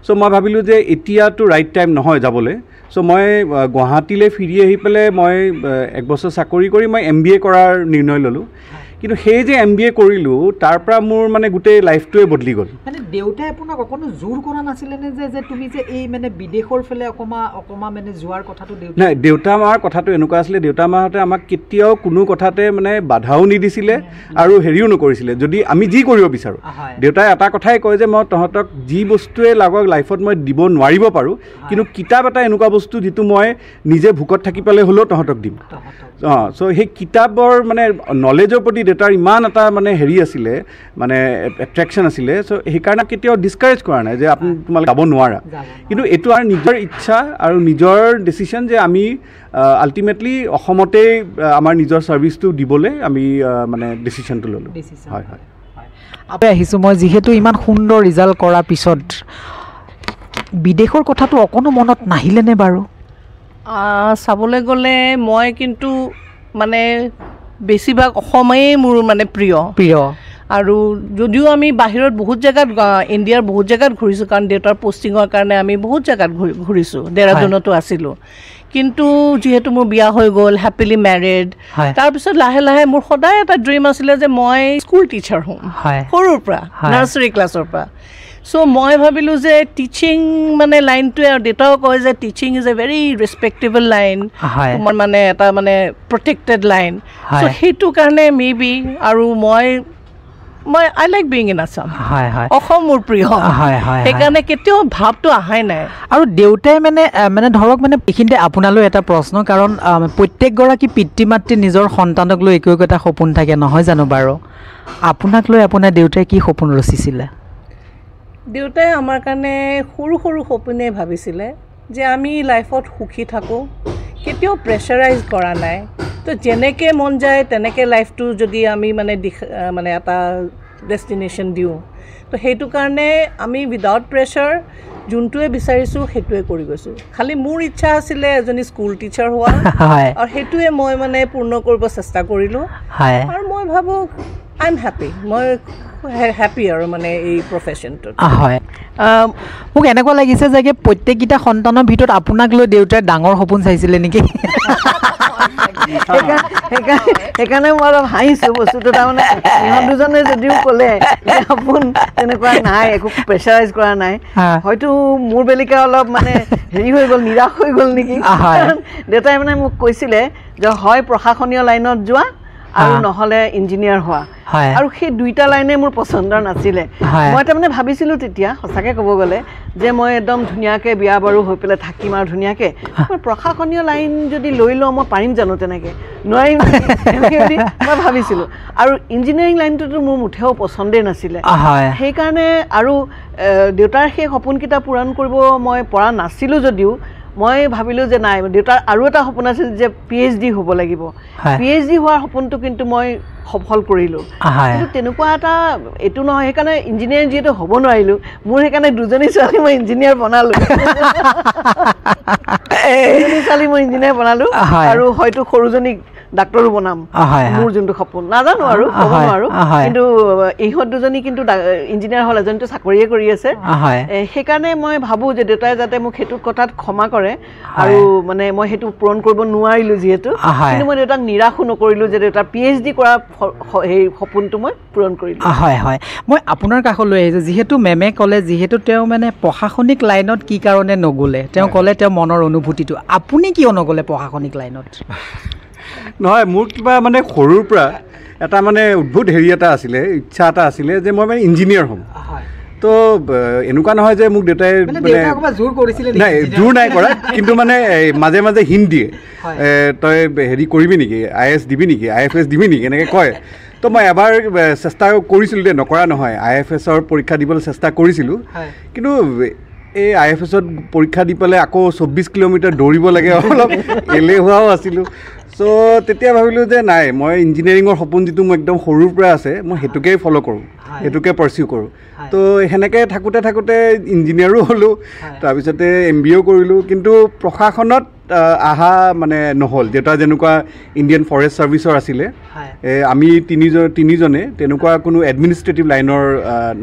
চ' মই ভাবিলোঁ যে এতিয়াতো ৰাইট টাইম নহয় যাবলৈ চ' মই গুৱাহাটীলৈ ফিৰি আহি পেলাই মই এক বছৰ চাকৰি কৰি মই MBA কৰাৰ নিৰ্ণয় ল'লোঁ কিন্তু সেই যে MBA কৰিলোঁ তাৰ পৰা মোৰ মানে গোটেই লাইফটোৱে বদলি গ'ল মানে দেউতাই আপোনাক অকণো জোৰ কৰা নাছিলেনে যে তুমি যে এই মানে বিদেশৰ ফালে অকণমান মানে যোৱাৰ কথাটো নাই দেউতা মাৰ কথাটো এনেকুৱা আছিলে দেউতা মাহঁতে আমাক কেতিয়াও কোনো কথাতে মানে বাধাও নিদিছিলে আৰু হেৰিও নকৰিছিলে যদি আমি যি কৰিব বিচাৰোঁ দেউতাই এটা কথাই কয় যে মই তহঁতক যি বস্তুৱে লাগক লাইফত মই দিব নোৱাৰিব পাৰোঁ কিন্তু কিতাপ এটা এনেকুৱা বস্তু যিটো মই নিজে ভোকত থাকি পেলাই হ'লেও তহঁতক দিম চ' সেই কিতাপৰ মানে নলেজৰ প্ৰতি দেউতাৰ ইমান এটা মানে হেৰি আছিলে মানে এট্ৰেকশ্যন আছিলে চ' সেইকাৰণে কেতিয়াও ডিছকাৰেজ কৰা নাই যে তোমালোকে যাব নোৱাৰা কিন্তু এইটো আৰু নিজৰ ইচ্ছা আৰু নিজৰ ডিচিশ্যন যে আমি আল্টিমেটলি অসমতেই আমাৰ নিজৰ ছাৰ্ভিচটো দিবলৈ আমি মানে ডিচিশ্যনটো ল'লোঁ হয় আহিছোঁ মই যিহেতু ইমান সুন্দৰ ৰিজাল্ট কৰাৰ পিছত বিদেশৰ কথাটো অকণো মনত নাহিলেনে বাৰু চাবলৈ গ'লে মই কিন্তু মানে বেছিভাগ অসমেই মোৰ মানে প্ৰিয় আৰু যদিও আমি বাহিৰত বহুত জেগাত ইণ্ডিয়াৰ বহুত জেগাত ঘূৰিছোঁ কাৰণ দেউতাৰ পষ্টিঙৰ কাৰণে আমি বহুত জেগাত ঘূৰিছোঁ দেৰাদুনতো আছিলোঁ কিন্তু যিহেতু মোৰ বিয়া হৈ গ'ল হেপিলি মেৰিড তাৰপিছত লাহে লাহে মোৰ সদায় এটা ড্ৰিম আছিলে যে মই স্কুল টিচাৰ হ'ম সৰুৰ পৰা নাৰ্চাৰী ক্লাছৰ পৰা চ' মই ভাবিলোঁ যে টিচিং মানে লাইনটোৱে আৰু দেউতাও কয় যে teaching is a very respectable line তোমাৰ মানে এটা মানে প্ৰটেক্টেড লাইন চ' সেইটো কাৰণে মে বি আৰু মই I like being in Assam Asom মোৰ প্ৰিয় সেইকাৰণে কেতিয়াও ভাৱটো অহাই নাই আৰু দেউতাই মানে ধৰক মানে এইখিনিতে আপোনালৈ এটা প্ৰশ্ন কাৰণ প্ৰত্যেকগৰাকী পিতৃ মাতৃ নিজৰ সন্তানক লৈ একো এটা সপোন থাকে নহয় জানো বাৰু আপোনাক লৈ আপোনাৰ দেউতাই কি সপোন ৰচিছিলে দেউতাই আমাৰ কাৰণে সৰু সৰু সপোনে ভাবিছিলে যে আমি লাইফত সুখী থাকোঁ কেতিয়াও প্ৰেছাৰাইজ কৰা নাই তো যেনেকৈ মন যায় তেনেকৈ লাইফটো যদি আমি মানে এটা ডেষ্টিনেশ্যন দিওঁ তো সেইটো কাৰণে আমি উইদাউট প্ৰেছাৰ যোনটোৱে বিচাৰিছোঁ সেইটোৱে কৰি গৈছোঁ খালি মোৰ ইচ্ছা আছিলে এজনী স্কুল টিচাৰ হোৱা আৰু সেইটোৱে মই মানে পূৰ্ণ কৰিব চেষ্টা কৰিলোঁ আৰু মই ভাবোঁ আই এম হেপী মই হেপী আৰু মানে এই প্ৰফেশ্যনটোত হয় মোক এনেকুৱা লাগিছে যে প্ৰত্যেককেইটা সন্তানৰ ভিতৰত আপোনাক লৈ দেউতাই ডাঙৰ সপোন চাইছিলে নেকি সেইকাৰণে মই অলপ হাঁহিছোঁ বস্তুটো। তাৰমানে ইহঁত দুজনে যদিও ক'লে যে সপোন তেনেকুৱা নাই, একো প্ৰেছাৰাইজ কৰা নাই, হয়তো মোৰ বেলিকা অলপ মানে হেৰি হৈ গ'ল, নিৰাশ হৈ গ'ল নেকি। দেউতাই মানে মোক কৈছিলে যে হয় প্ৰশাসনীয় লাইনত যোৱা আৰু নহ'লে ইঞ্জিনিয়াৰ হোৱা, আৰু সেই দুইটা লাইনে মোৰ পচন্দৰ নাছিলে। মই তাৰমানে ভাবিছিলোঁ তেতিয়া সঁচাকৈ ক'ব গ'লে যে মই একদম ধুনীয়াকৈ বিয়া বাৰু হৈ পেলাই থাকিম আৰু ধুনীয়াকৈ, মই প্ৰশাসনীয় লাইন যদি লৈ লওঁ মই পাৰিম জানো তেনেকৈ, নোৱাৰিম তেনেকৈ বুলি মই ভাবিছিলোঁ। আৰু ইঞ্জিনিয়াৰিং লাইনটোতো মোৰ মুঠেও পচন্দেই নাছিলে। সেইকাৰণে আৰু দেউতাৰ সেই সপোনকেইটা পূৰণ কৰিব মই পৰা নাছিলোঁ যদিও মই ভাবিলোঁ যে নাই, দেউতাৰ আৰু এটা সপোন আছিল যে PhD হ'ব লাগিব। PhD হোৱাৰ সপোনটো কিন্তু মই সফল কৰিলোঁ। কিন্তু তেনেকুৱা এটা এইটো নহয়, সেইকাৰণে ইঞ্জিনিয়াৰিং যিহেতু হ'ব নোৱাৰিলোঁ, মোৰ সেইকাৰণে দুজনী ছোৱালী মই ইঞ্জিনিয়াৰ বনালোঁ। দুজনী ছোৱালী মই ইঞ্জিনিয়াৰ বনালোঁ, আৰু হয়তো সৰুজনীক ডাক্তৰো বনাম, মোৰ যোনটো সপোন নাজানো আৰু ক'ব নোৱাৰোঁ। কিন্তু ইহঁত দুজনী কিন্তু ইঞ্জিনিয়াৰ হ'ল, এজনীতো চাকৰিয়ে কৰি আছে। সেইকাৰণে মই ভাবোঁ যে দেউতাই যাতে মোক সেইটো কথাত ক্ষমা কৰে, আৰু মানে মই সেইটো পূৰণ কৰিব নোৱাৰিলোঁ যিহেতু, কিন্তু মই দেউতাক নিৰাশো নকৰিলোঁ যে দেউতাৰ PhD কৰা সেই সপোনটো মই পূৰণ কৰিলোঁ। হয় হয়, মই আপোনাৰ কাষলৈ আহিছোঁ। যিহেতু মেমে ক'লে যিহেতু তেওঁ মানে প্ৰশাসনিক লাইনত কি কাৰণে নগ'লে, তেওঁ ক'লে তেওঁ মনৰ অনুভূতিটো, আপুনি কিয় নগ'লে প্ৰশাসনিক লাইনত? নহয়, মোৰ কিবা মানে সৰুৰ পৰা এটা মানে উদ্ভুত হেৰি এটা আছিলে, ইচ্ছা এটা আছিলে যে মই মানে ইঞ্জিনিয়াৰ হ'ম। তো এনেকুৱা নহয় যে মোক দেউতাই মানে নাই, জোৰ নাই কৰা, কিন্তু মানে মাজে মাজে হিণ্ট দিয়ে, তই হেৰি কৰিবি নেকি, IAS দিবি নেকি, IFS দিবি নেকি, এনেকৈ কয়। তো মই এবাৰ চেষ্টা কৰিছিলোঁ দেই, নকৰা নহয়, IFSৰ পৰীক্ষা দিবলৈ চেষ্টা কৰিছিলোঁ, কিন্তু এই IFSত পৰীক্ষা দি পেলাই আকৌ 24 কিলোমিটাৰ দৌৰিব লাগে, অলপ এলেহুৱাও আছিলোঁ। চ' তেতিয়া ভাবিলোঁ যে নাই, মই ইঞ্জিনিয়াৰিঙৰ সপোন যিটো মোৰ একদম সৰুৰ পৰা আছে, মই সেইটোকেই ফ'ল' কৰোঁ, সেইটোকে পাৰ্চিউ কৰোঁ। তো সেনেকৈ থাকোঁতে থাকোঁতে ইঞ্জিনিয়াৰো হ'লোঁ, তাৰপিছতে MBA কৰিলোঁ, কিন্তু প্ৰশাসনত অহা মানে নহ'ল। দেউতা যেনেকুৱা ইণ্ডিয়ান ফৰেষ্ট ছাৰ্ভিচৰ আছিলে, আমি তিনিজনে তেনেকুৱা কোনো এডমিনিষ্ট্ৰেটিভ লাইনৰ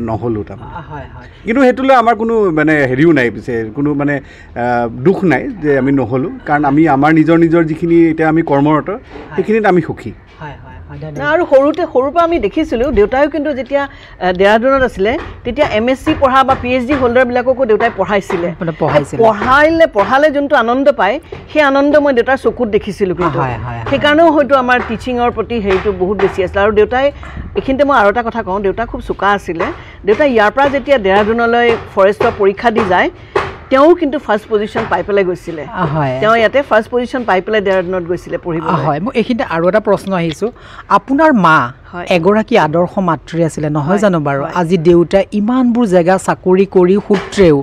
নহ'লোঁ তাৰমানে। কিন্তু সেইটোলৈ আমাৰ কোনো মানে হেৰিও নাই, পিছে কোনো মানে দুখ নাই যে আমি নহ'লোঁ, কাৰণ আমি আমাৰ নিজৰ যিখিনি এতিয়া আমি কৰ্মৰত সেইখিনিত আমি সুখী। আৰু সৰুৰ পৰা আমি দেখিছিলোঁ দেউতাইও কিন্তু যেতিয়া দেৰাদুনত আছিলে তেতিয়া MSc পঢ়া বা PhD হোল্ডাৰবিলাককো দেউতাই পঢ়ালে যোনটো আনন্দ পায়, সেই আনন্দ মই দেউতাৰ চকুত দেখিছিলোঁ। কিন্তু সেইকাৰণেও হয়তো আমাৰ টিচিঙৰ প্ৰতি হেৰিটো বহুত বেছি আছিলে। আৰু দেউতাই এইখিনিতে মই আৰু এটা কথা কওঁ, দেউতা খুব চোকা আছিলে। দেউতাই ইয়াৰ পৰা যেতিয়া দেৰাদুনলৈ ফৰেষ্টৰ পৰীক্ষা দি যায়, তেওঁ কিন্তু ফাৰ্ষ্ট পজিশ্যন পাই পেলাই গৈছিলে। তেওঁ ইয়াতে ফাৰ্ষ্ট পজিশ্যন পাই পেলাই দেৰাদুনত গৈছিলে পঢ়িবলৈ। হয়, মই এইখিনিতে আৰু এটা প্ৰশ্ন আহিছোঁ, আপোনাৰ মা এগৰাকী আদৰ্শ মাতৃ আছিলে নহয় জানো বাৰু? আজি দেউতাই ইমানবোৰ জেগা চাকৰি কৰি সূত্ৰেও,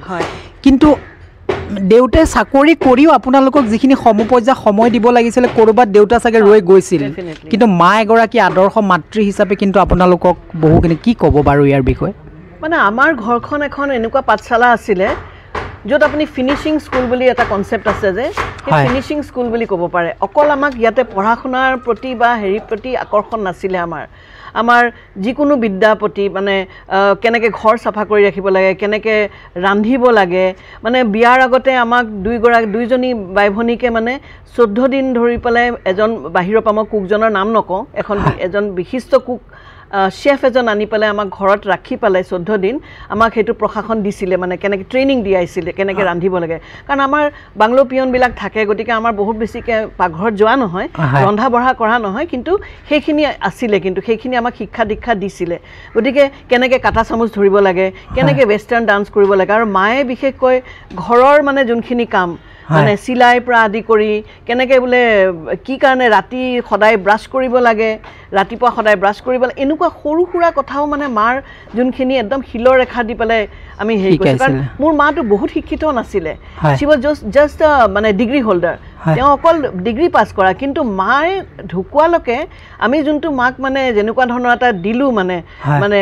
কিন্তু দেউতাই চাকৰি কৰিও আপোনালোকক যিখিনি সমপৰ্যায় সময় দিব লাগিছিলে, ক'ৰবাত দেউতা চাগে ৰৈ গৈছিল, কিন্তু মা এগৰাকী আদৰ্শ মাতৃ হিচাপে কিন্তু আপোনালোকক বহুখিনি কি ক'ব বাৰু ইয়াৰ বিষয়ে? মানে আমাৰ ঘৰখন এখন এনেকুৱা পাঠশালা আছিলে য'ত আপুনি ফিনিচিং স্কুল বুলি এটা কনচেপ্ট আছে, যে সেই ফিনিচিং স্কুল বুলি ক'ব পাৰে। অকল আমাক ইয়াতে পঢ়া শুনাৰ প্ৰতি বা হেৰিৰ প্ৰতি আকৰ্ষণ নাছিলে আমাৰ যিকোনো বিদ্যাৰ প্ৰতি, মানে কেনেকৈ ঘৰ চাফা কৰি ৰাখিব লাগে, কেনেকৈ ৰান্ধিব লাগে, মানে বিয়াৰ আগতে আমাক দুইজনী বাই ভনীকে মানে 14 দিন ধৰি পেলাই এজন বাহিৰৰ পৰা, মই কুকজনৰ নাম নকওঁ, এজন বিশিষ্ট কুক চেফ এজন আনি পেলাই আমাক ঘৰত ৰাখি পেলাই 14 দিন আমাক সেইটো প্ৰশাসন দিছিলে, মানে কেনেকৈ ট্ৰেইনিং দিয়াইছিলে কেনেকৈ ৰান্ধিব লাগে। কাৰণ আমাৰ বাংলো পিয়নবিলাক থাকে, গতিকে আমাৰ বহুত বেছিকৈ পাকঘৰত যোৱা নহয়, ৰন্ধা বঢ়া কৰা নহয়, কিন্তু সেইখিনি আছিলে, কিন্তু সেইখিনি আমাক শিক্ষা দীক্ষা দিছিলে। গতিকে কেনেকৈ কাটা চামুচ ধৰিব লাগে, কেনেকৈ ৱেষ্টাৰ্ণ ডান্স কৰিব লাগে, আৰু মায়ে বিশেষকৈ ঘৰৰ মানে যোনখিনি কাম, মানে চিলাইৰ পৰা আদি কৰি কেনেকৈ বোলে কি কাৰণে ৰাতি সদায় ব্ৰাছ কৰিব লাগে, ৰাতিপুৱা সদায় ব্ৰাছ কৰিব লাগে, এনেকুৱা সৰু সুৰা কথাও মানে মাৰ যোনখিনি একদম শিলৰ ৰেখা দি পেলাই আমি হেৰি কৰিছোঁ। কাৰণ মোৰ মাটো বহুত শিক্ষিত নাছিলে, শ্বি ৱাজ জাষ্ট মানে ডিগ্ৰী হোল্ডাৰ, তেওঁ অকল ডিগ্ৰী পাছ কৰা, কিন্তু মায়ে ঢুকুৱালৈকে আমি যোনটো মাক মানে যেনেকুৱা ধৰণৰ এটা দিলোঁ, মানে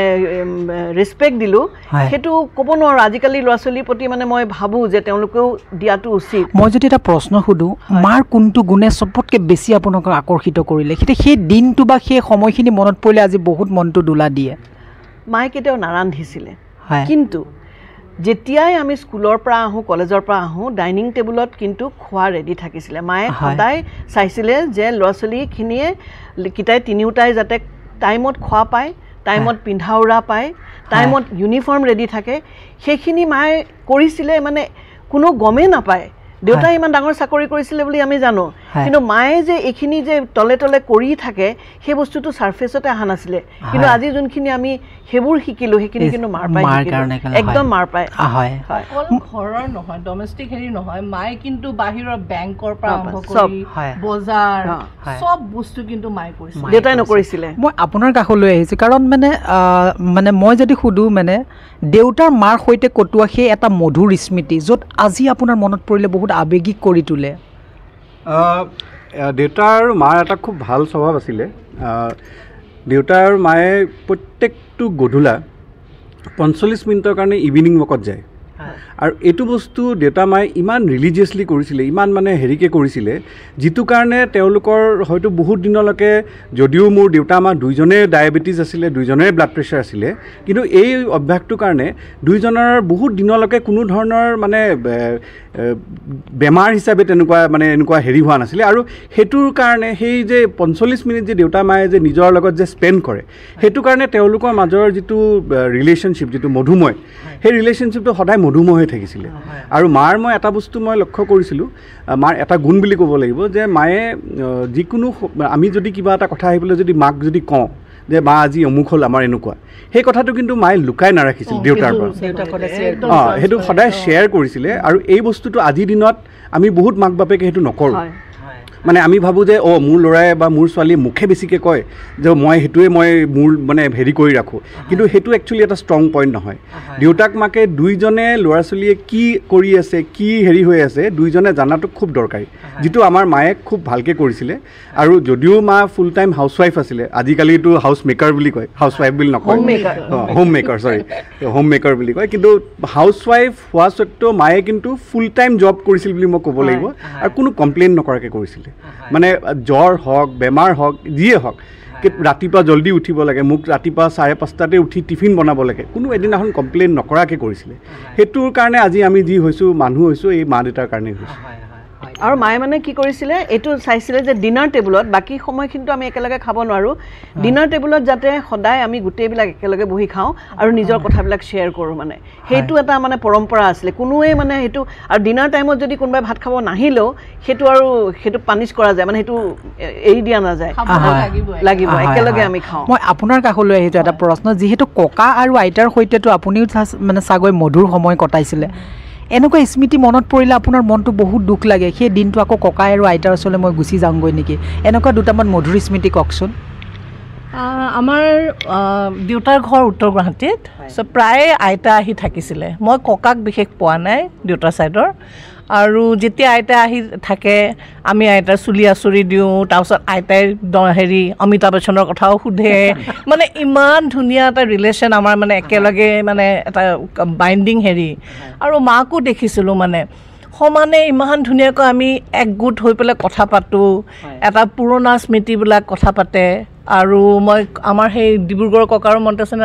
ৰেচপেক্ট দিলোঁ, সেইটো ক'ব নোৱাৰোঁ। আজিকালি ল'ৰা ছোৱালীৰ প্ৰতি মানে মই ভাবোঁ যে তেওঁলোকেও দিয়াটো উচিত। মই যদি এটা প্ৰশ্ন সুধোঁ, মাৰ কোনটো গুণে চবতকৈ বেছি আপোনাক আকৰ্ষিত কৰিলে? সেই দিনটো বা সেই সময়খিনি মনত পৰিলে আজি বহুত মনটো দোলা দিয়ে। মায়ে কেতিয়াও নাৰান্ধিছিলে, কিন্তু যেতিয়াই আমি স্কুলৰ পৰা আহোঁ কলেজৰ পৰা আহোঁ ডাইনিং টেবুলত কিন্তু খোৱা ৰেডি থাকিছিলে মায়ে সদায় চাইছিলে যে ল'ৰা ছোৱালীখিনিয়ে কিটাই তিনিওটাই যাতে টাইমত খোৱা পায় টাইমত পিন্ধা উৰা পায় টাইমত ইউনিফৰ্ম ৰেডি থাকে সেইখিনি মায়ে কৰিছিলে মানে কোনো গমেই নাপায় দেউতাই ইমান ডাঙৰ চাকৰি কৰিছিলে বুলি আমি জানো কিন্তু মায়ে যে এইখিনি যে তলে তলে কৰি থাকে সেই বস্তুটো সাৰফেসতে আহা নাছিলে কিন্তু আজি যোনখিনি আমি হেবুৰ শিকিলো সেইখিনি কিন্তু মাৰ পাই একদম মাৰ পাই হয় ঘৰৰ নহয় ডমেষ্টিক হেৰি নহয় মায়ে কিন্তু বাহিৰৰ বেংকৰ পৰা আৰম্ভ কৰি বজাৰ সব বস্তু কিন্তু মায়ে কৰিছিল দেউতাই নকৰিছিলে মই আপোনাৰ কাষলৈ আহিছো কাৰণ মানে মই যদি খুদু মানে দেউতাৰ মাৰ সৈতে কটোৱা সেই এটা মধুৰ স্মৃতি য'ত আজি আপোনাৰ মনত পৰিলে বহুত আবেগিক কৰি তোলে দেউতা আৰু মাৰ এটা খুব ভাল স্বভাৱ আছিলে দেউতা আৰু মায়ে প্ৰত্যেকটো গধূলা 45 মিনিটৰ কাৰণে ইভিনিং ৱাকত যায় আৰু এইটো বস্তু দেউতা মায়ে ইমান ৰিলিজিয়াছলি কৰিছিলে ইমান মানে হেৰিকে কৰিছিলে যিটো কাৰণে তেওঁলোকৰ হয়তো বহুত দিনলৈকে যদিও মোৰ দেউতা মা দুইজনে ডায়েবেটিছ আছিলে দুইজনেৰে ব্লাড প্ৰেছাৰ আছিলে কিন্তু এই অভ্যাসটোৰ কাৰণে দুইজনৰ বহুত দিনলৈকে কোনো ধৰণৰ মানে বেমাৰ হিচাপে তেনেকুৱা মানে এনেকুৱা হেৰি হোৱা নাছিলে আৰু সেইটোৰ কাৰণে সেই যে 45 মিনিট যে দেউতা মায়ে যে নিজৰ লগত যে স্পেণ্ড কৰে সেইটো কাৰণে তেওঁলোকৰ মাজৰ যিটো ৰিলেশ্যনশ্বিপ যিটো মধুময় সেই ৰিলেশ্যনশ্বিপটো সদায় মধুময় হৈ থাকিছিলে আৰু মাৰ মই এটা বস্তু মই লক্ষ্য কৰিছিলোঁ মাৰ এটা গুণ বুলি ক'ব লাগিব যে মায়ে যিকোনো আমি যদি কিবা এটা কথা আহি পেলাই যদি মাক যদি কওঁ যে মা আজি অমুক হ'ল আমাৰ এনেকুৱা সেই কথাটো কিন্তু মায়ে লুকাই নাৰাখিছিল দেউতাৰ পৰা সেইটো সদায় শ্বেয়াৰ কৰিছিলে আৰু এই বস্তুটো আজিৰ দিনত আমি বহুত মাক বাপেকে সেইটো নকৰোঁ মানে আমি ভাবোঁ যে মোৰ ল'ৰাই বা মোৰ ছোৱালীয়ে মুখে বেছিকৈ কয় যে মই সেইটোৱে মই মোৰ মানে হেৰি কৰি ৰাখোঁ কিন্তু সেইটো একচুৱেলি এটা ষ্ট্ৰং পইণ্ট নহয় দেউতাক মাকে দুইজনে ল'ৰা ছোৱালীয়ে কি কৰি আছে কি হেৰি হৈ আছে দুইজনে জানাটো খুব দৰকাৰী যিটো আমাৰ মায়ে খুব ভালকৈ কৰিছিলে আৰু যদিও মা ফুল টাইম হাউচৱাইফ আছিলে আজিকালিতো হাউচ মেকাৰ বুলি কয় হাউচৱাইফ বুলি নকয় হোম মেকাৰ বুলি কয় কিন্তু হাউচৱাইফ হোৱা স্বত্বেও মায়ে কিন্তু ফুল টাইম জব কৰিছিল বুলি মই ক'ব লাগিব আৰু কোনো কমপ্লেইন নকৰাকৈ কৰিছিলে মানে জ্বৰ হওক বেমাৰ হওক যিয়ে হওক ৰাতিপুৱা জলদি উঠিব লাগে মোক ৰাতিপুৱা 5:30 উঠি টিফিন বনাব লাগে কোনো এদিনাখন কমপ্লেইন নকৰাকৈ কৰিছিলে সেইটোৰ কাৰণে আজি আমি যি হৈছোঁ মানুহ হৈছোঁ এই মা দেউতাৰ কাৰণেই হৈছোঁ আৰু মায়ে মানে কি কৰিছিলে এইটো চাইছিলে যে ডিনাৰ টেবুলত বাকী সময়খিনিতো আমি একেলগে খাব নোৱাৰোঁ ডিনাৰ টেবুলত যাতে সদায় আমি গোটেইবিলাক একেলগে বহি খাওঁ আৰু নিজৰ কথাবিলাক শ্বেয়াৰ কৰোঁ মানে সেইটো এটা মানে পৰম্পৰা আছিলে কোনোৱে মানে সেইটো আৰু ডিনাৰ টাইমত যদি কোনোবাই ভাত খাব নাহিলেও সেইটো পানিছ কৰা যায় মানে সেইটো এৰি দিয়া নাযায় লাগিব একেলগে আমি খাওঁ মই আপোনাৰ কাষলৈ আহিছোঁ এটা প্ৰশ্ন যিহেতু ককা আৰু আইতাৰ সৈতেতো আপুনিও মানে চাগৈ মধুৰ সময় কটাইছিলে এনেকুৱা স্মৃতি মনত পৰিলে আপোনাৰ মনটো বহুত দুখ লাগে সেই দিনটো আকৌ ককা আৰু আইতাৰ ওচৰলৈ মই গুচি যাওঁগৈ নেকি এনেকুৱা দুটামান মধুৰ স্মৃতি কওকচোন আমাৰ দেউতাৰ ঘৰ উত্তৰ গুৱাহাটীত চ' প্ৰায়ে আইতা আহি থাকিছিলে মই ককাক বিশেষ পোৱা নাই দেউতাৰ ছাইডৰ আৰু যেতিয়া আইতা আহি থাকে আমি আইতাৰ চুলি আঁচুৰি দিওঁ তাৰপিছত আইতাই হেৰি অমিতাভ বচ্চনৰ কথাও সোধে মানে ইমান ধুনীয়া এটা ৰিলেশ্যন আমাৰ মানে একেলগে মানে এটা বাইণ্ডিং হেৰি আৰু মাকো দেখিছিলোঁ মানে সমানে ইমান ধুনীয়াকৈ আমি একগোট হৈ পেলাই কথা পাতোঁ এটা পুৰণা স্মৃতিবিলাক কথা পাতে আৰু মই আমাৰ সেই ডিব্ৰুগড় ককাৰো মনত আছে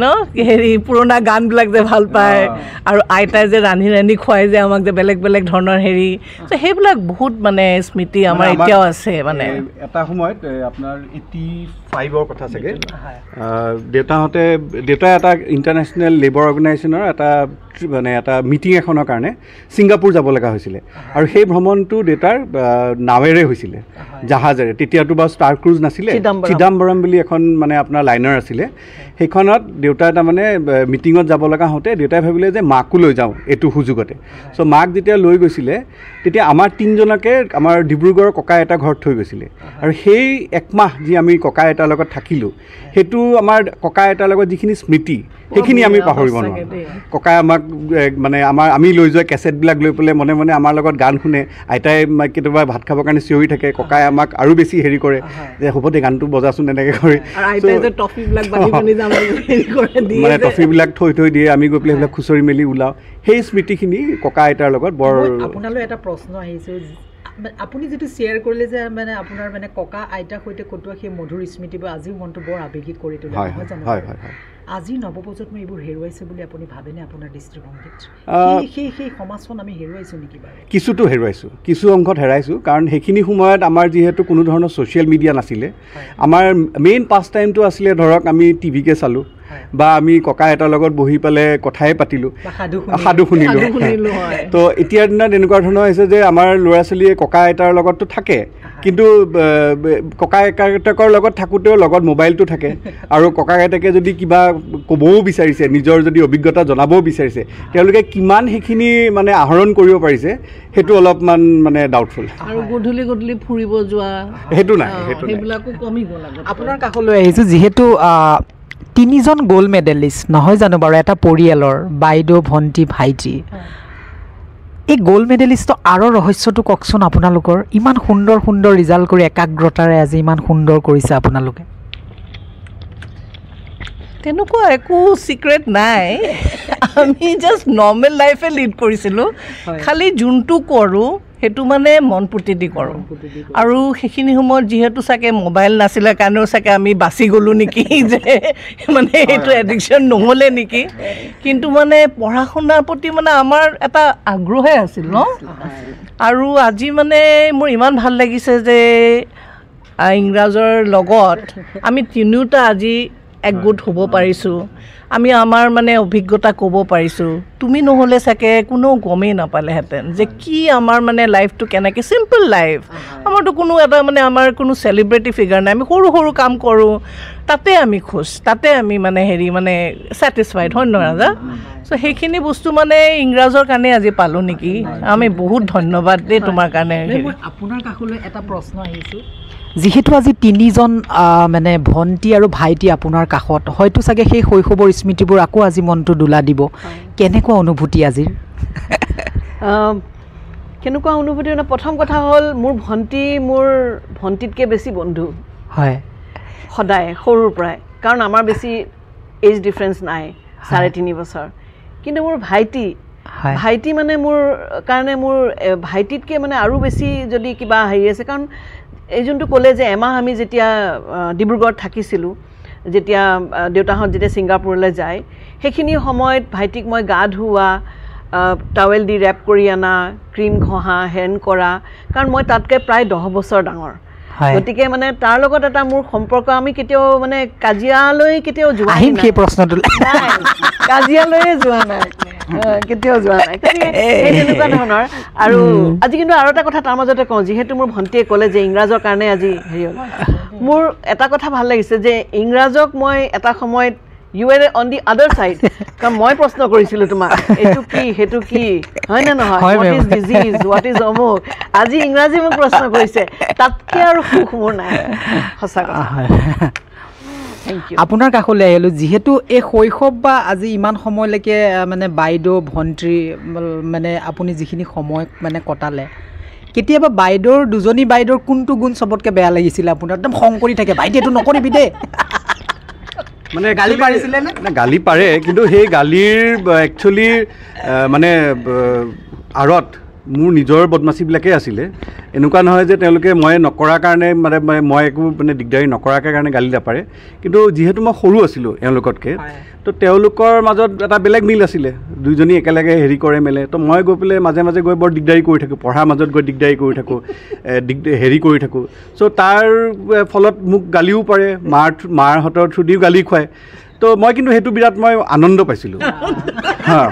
ন হেৰি পুৰণা গানবিলাক যে ভাল পায় আৰু আইতাই যে ৰান্ধি ৰান্ধি খুৱাই যে আমাক যে বেলেগ বেলেগ ধৰণৰ হেৰি ত' সেইবিলাক বহুত মানে স্মৃতি আমাৰ এতিয়াও আছে মানে এটা সময়ত আপোনাৰ 85ৰ কথা চাগে দেউতাই এটা ইণ্টাৰনেশ্যনেল লেবাৰ অৰ্গেনাইজেশ্যনৰ এটা মিটিং এখনৰ কাৰণে ছিংগাপুৰ যাব লগা হৈছিলে আৰু সেই ভ্ৰমণটো দেউতাৰ নাৱেৰে হৈছিলে জাহাজেৰে তেতিয়াতো বাৰু ষ্টাৰ ক্ৰুজ নাছিলে চিদাম্বৰম বুলি এখন মানে আপোনাৰ লাইনাৰ আছিলে সেইখনত দেউতাই তাৰমানে মিটিঙত যাব লগা হওঁতে দেউতাই ভাবিলে যে মাকো লৈ যাওঁ এইটো সুযোগতে চ' মাক যেতিয়া লৈ গৈছিলে তেতিয়া আমাৰ 3জনকে আমাৰ ডিব্ৰুগড়ৰ ককা এটা ঘৰত থৈ গৈছিলে আৰু সেই একমাহ যি আমি ককা এটাৰ লগত থাকিলোঁ সেইটো আমাৰ ককা এটাৰ লগত যিখিনি স্মৃতি সেইখিনি আমি পাহৰিব নোৱাৰোঁ ককাই আমাক মানে আমি লৈ যোৱা কেছেটবিলাক লৈ পেলাই মনে মনে আমাৰ লগত গান শুনে আইতাই কেতিয়াবা ভাত খাবৰ কাৰণে চিঞৰি থাকে ককাই আমাক আৰু বেছি হেৰি কৰে যে হ'ব দে গানটো বজাচোন এনেকৈ কৰি মানে টফিবিলাক থৈ দিয়ে আমি গৈ পেলাই সেইবিলাক খুচৰি মেলি ওলাওঁ সেই স্মৃতিখিনি ককা আইতাৰ লগত বৰ আপোনালৈ এটা প্ৰশ্ন আহিছে আপুনি যিটো শ্বেয়াৰ কৰিলে যে মানে আপোনাৰ মানে ককা আইতাৰ সৈতে কটোৱা সেই মধুৰ স্মৃতিবোৰ আজিও মনটো বৰ আৱেগিক কৰি তোলে নহয় জানো আজি নৱপ্ৰজন্ম এইবোৰ হেৰুৱাইছে বুলি আপুনি ভাবেনে আপোনাৰ দৃষ্টিভংগীত সেই সমাজখন আমি হেৰুৱাইছোঁ নেকি বাৰু কিছুতো হেৰুৱাইছোঁ কিছু অংশত হেৰাইছোঁ কাৰণ সেইখিনি সময়ত আমাৰ যিহেতু কোনো ধৰণৰ ছ'চিয়েল মিডিয়া নাছিলে আমাৰ মেইন পাছ টাইমটো আছিলে ধৰক আমি টিভিকে চালোঁ বা আমি ককা এটাৰ লগত বহি পেলাই কথাই পাতিলোঁ সাধু শুনিলোঁ তো এতিয়াৰ দিনত এনেকুৱা ধৰণৰ হৈছে যে আমাৰ ল'ৰা ছোৱালীয়ে ককা আইতাৰ লগততো থাকে কিন্তু ককা আইতাকৰ লগত থাকোঁতেও লগত মোবাইলটো থাকে আৰু ককা আইতাকে যদি কিবা ক'বও বিচাৰিছে নিজৰ যদি অভিজ্ঞতা জনাবও বিচাৰিছে তেওঁলোকে কিমান সেইখিনি মানে আহৰণ কৰিব পাৰিছে সেইটো অলপমান মানে ডাউটফুল আৰু গধূলি গধূলি ফুৰিব যোৱা সেইটো নাই সেইবিলাকো কমি গ'ল আপোনাৰ কাষলৈ আহিছোঁ যিহেতু 3জন গ'ল্ড মেডেলিষ্ট নহয় জানো বাৰু এটা পৰিয়ালৰ বাইদেউ ভণ্টি ভাইটি এই গ'ল্ড মেডেলিষ্টৰ আঁৰৰ ৰহস্যটো কওকচোন আপোনালোকৰ ইমান সুন্দৰ সুন্দৰ ৰিজাল্ট কৰি একাগ্ৰতাৰে আজি ইমান সুন্দৰ কৰিছে আপোনালোকে তেনেকুৱা একো চিক্ৰেট নাই আমি জাষ্ট নৰ্মেল লাইফে লিড কৰিছিলোঁ খালি যোনটো কৰোঁ সেইটো মানে মন পুতি দি কৰোঁ আৰু সেইখিনি সময়ত যিহেতু চাগে মোবাইল নাছিলে কাৰণেও চাগে আমি বাচি গ'লোঁ নেকি যে মানে সেইটো এডিকশ্যন নহ'লে নেকি কিন্তু মানে পঢ়া শুনাৰ প্ৰতি মানে আমাৰ এটা আগ্ৰহে আছিল ন আৰু আজি মানে মোৰ ইমান ভাল লাগিছে যে ইংৰাজৰ লগত আমি তিনিওটা আজি একগোট হ'ব পাৰিছোঁ আমি আমাৰ মানে অভিজ্ঞতা ক'ব পাৰিছোঁ তুমি নহ'লে চাগে কোনো গমেই নাপালেহেঁতেন যে কি আমাৰ মানে লাইফটো কেনেকৈ চিম্পল লাইফ আমাৰতো কোনো এটা মানে আমাৰ কোনো চেলিব্ৰিটি ফিগাৰ নাই আমি সৰু সৰু কাম কৰোঁ তাতে আমি খুচ তাতে আমি মানে হেৰি মানে ছেটিছফাইড হয় নহয় ৰাজা চ' সেইখিনি বস্তু মানে ইংৰাজৰ কাৰণে আজি পালোঁ নেকি আমি বহুত ধন্যবাদ দেই তোমাৰ কাৰণে আপোনাৰ কাষলৈ এটা প্ৰশ্ন আহিছোঁ যিহেতু আজি 3জন মানে ভণ্টি আৰু ভাইটি আপোনাৰ কাষত হয়তো চাগে সেই শৈশৱৰ স্মৃতিবোৰ আকৌ আজি মনটো দোলা দিব কেনেকুৱা অনুভূতি আজিৰ কেনেকুৱা অনুভূতি মানে প্ৰথম কথা হ'ল মোৰ ভণ্টিতকৈ বেছি বন্ধু হয় সদায় সৰুৰ পৰাই কাৰণ আমাৰ বেছি এজ ডিফাৰেঞ্চ নাই 3.5 বছৰ কিন্তু মোৰ ভাইটি মানে মোৰ কাৰণে মোৰ ভাইটিতকৈ মানে আৰু বেছি যদি কিবা হেৰি আছে কাৰণ এই যোনটো ক'লে যে এমাহ আমি যেতিয়া ডিব্ৰুগড়ত থাকিছিলোঁ যেতিয়া দেউতাহঁত যেতিয়া ছিংগাপুৰলৈ যায় সেইখিনি সময়ত ভাইটিক মই গা ধুওৱা টাৱেল দি ৰেপ কৰি অনা ক্ৰীম ঘঁহা হেণ্ড কৰা কাৰণ মই তাতকৈ প্ৰায় 10 বছৰ ডাঙৰ গতিকে মানে তাৰ লগত এটা মোৰ সম্পৰ্ক আমি কেতিয়াও মানে কাজিয়ালৈ কেতিয়াও যোৱা নাই সেই প্ৰশ্নটো কাজিয়ালৈয়ে যোৱা নাই কেতিয়াও যোৱা নাই সেই তেনেকুৱা ধৰণৰ আৰু আজি কিন্তু আৰু এটা কথা তাৰ মাজতে কওঁ যিহেতু মোৰ ভণ্টিয়ে ক'লে যে ইংৰাজৰ কাৰণে আজি হেৰি হ'ল মোৰ এটা কথা ভাল লাগিছে যে ইংৰাজক মই এটা সময়ত ইউ আৰ অন দি আদাৰ চাইড কাৰণ মই প্ৰশ্ন কৰিছিলোঁ তোমাক এইটো কি সেইটো কি হয় নে নহয় what is disease what is অমুক আজি ইংৰাজী মোক প্ৰশ্ন কৰিছে তাতকৈ আৰু সুখ মোৰ নাই সঁচা কথা আপোনাৰ কাষলৈ আহিলোঁ যিহেতু এই শৈশৱ বা আজি ইমান সময়লৈকে মানে বাইদেউ ভণ্টি মানে আপুনি যিখিনি সময় মানে কটালে কেতিয়াবা বাইদেউৰ দুজনী বাইদেউৰ কোনটো গুণ চবতকৈ বেয়া লাগিছিলে আপোনাৰ একদম খং কৰি থাকে ভাইটি এইটো নকৰিবি দেই মানে গালি পাৰিছিলে নে গালি পাৰে কিন্তু সেই গালিৰ একচুৱেলি মানে আঁৰত মোৰ নিজৰ বদমাচিবিলাকেই আছিলে এনেকুৱা নহয় যে তেওঁলোকে মই নকৰাৰ কাৰণে মানে মই একো মানে দিগদাৰী নকৰাকৈ কাৰণে গালি নাপাৰে কিন্তু যিহেতু মই সৰু আছিলোঁ এওঁলোকতকৈ তো তেওঁলোকৰ মাজত এটা বেলেগ মিল আছিলে দুইজনী একেলগে হেৰি কৰে মেলে তো মই গৈ পেলাই মাজে মাজে গৈ বৰ দিগদাৰী কৰি থাকোঁ পঢ়াৰ মাজত গৈ দিগদাৰী কৰি থাকোঁ হেৰি কৰি থাকোঁ চ' তাৰ ফলত মোক গালিও পাৰে মাৰহঁতৰ থ্ৰুদিও গালি খুৱায় তো মই কিন্তু সেইটো বিৰাট মই আনন্দ পাইছিলোঁ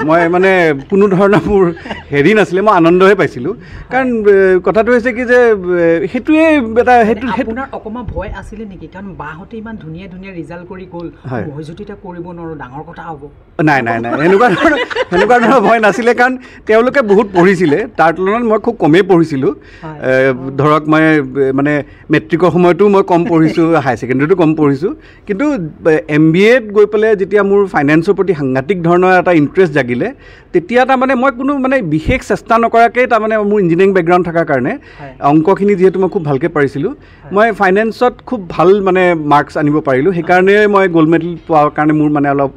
মই মানে কোনো ধৰণৰ মোৰ হেৰি নাছিলে মই আনন্দহে পাইছিলোঁ কাৰণ কথাটো হৈছে কি যে সেইটোৱে এটা সেইটো আপোনাৰ অকণমান ভয় আছিলে নেকি কাৰণ বাহঁতে ইমান ধুনীয়া ধুনীয়া ৰিজাল্ট কৰি গ'ল মই যদি এতিয়া কৰিব নোৱাৰোঁ ডাঙৰ কথা হ'ব নাই এনেকুৱা ধৰণৰ ভয় নাছিলে কাৰণ তেওঁলোকে বহুত পঢ়িছিলে তাৰ তুলনাত মই খুব কমেই পঢ়িছিলোঁ ধৰক মই মানে মেট্ৰিকৰ সময়তো মই কম পঢ়িছোঁ হাই ছেকেণ্ডেৰীতো কম পঢ়িছোঁ কিন্তু MBAত গৈ পেলাই যেতিয়া মোৰ ফাইনেন্সৰ প্ৰতি সাংঘাতিক ধৰণৰ এটা ইণ্টাৰেষ্ট ইণ্টাৰেষ্ট জাগিলে তেতিয়া তাৰমানে মই কোনো মানে বিশেষ চেষ্টা নকৰাকৈ তাৰমানে মোৰ ইঞ্জিনিয়াৰিং বেকগ্ৰাউণ্ড থকাৰ কাৰণে অংকখিনি যিহেতু মই খুব ভালকৈ পাৰিছিলোঁ মই ফাইনেন্সত খুব ভাল মানে মাৰ্কছ আনিব পাৰিলোঁ সেইকাৰণে মই গ'ল্ড মেডেল পোৱাৰ কাৰণে মোৰ মানে অলপ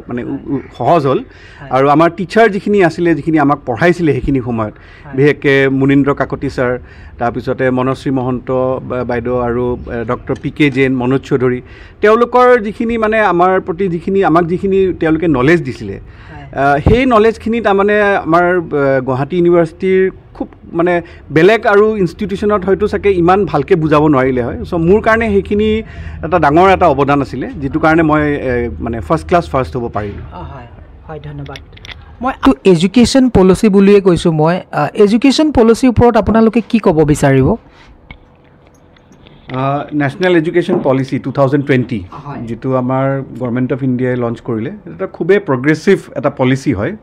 মানে সহজ হ'ল আৰু আমাৰ টিচাৰ যিখিনি আছিলে যিখিনি আমাক পঢ়াইছিলে সেইখিনি সময়ত বিশেষকৈ মুনীন্দ্ৰ কাকতি ছাৰ তাৰপিছতে মনশ্ৰী মহন্ত বাইদেউ আৰু ডক্টৰ PK জৈন মনোজ চৌধুৰী তেওঁলোকৰ যিখিনি মানে আমাৰ প্ৰতি যিখিনি আমাক যিখিনি তেওঁলোকে নলেজ দিছিলে সেই নলেজখিনি তাৰমানে আমাৰ গুৱাহাটী ইউনিভাৰ্চিটিৰ খুব মানে বেলেগ আৰু ইনষ্টিটিউশ্যনত হয়তো চাগে ইমান ভালকৈ বুজাব নোৱাৰিলে হয় চ' মোৰ কাৰণে সেইখিনি এটা ডাঙৰ এটা অৱদান আছিলে যিটো কাৰণে মই মানে ফাৰ্ষ্ট ক্লাছ ফাৰ্ষ্ট হ'ব পাৰিলোঁ হয় ধন্যবাদ মই এডুকেশ্যন পলিচি বুলিয়ে কৈছোঁ মই এডুকেশ্যন পলিচিৰ ওপৰত আপোনালোকে কি ক'ব বিচাৰিব নেশ্যনেল এডুকেশ্যন পলিচি 2020 যিটো আমাৰ গভৰ্ণমেণ্ট অফ ইণ্ডিয়াই লঞ্চ কৰিলে এটা খুবেই প্ৰগ্ৰেছিভ এটা পলিচি হয়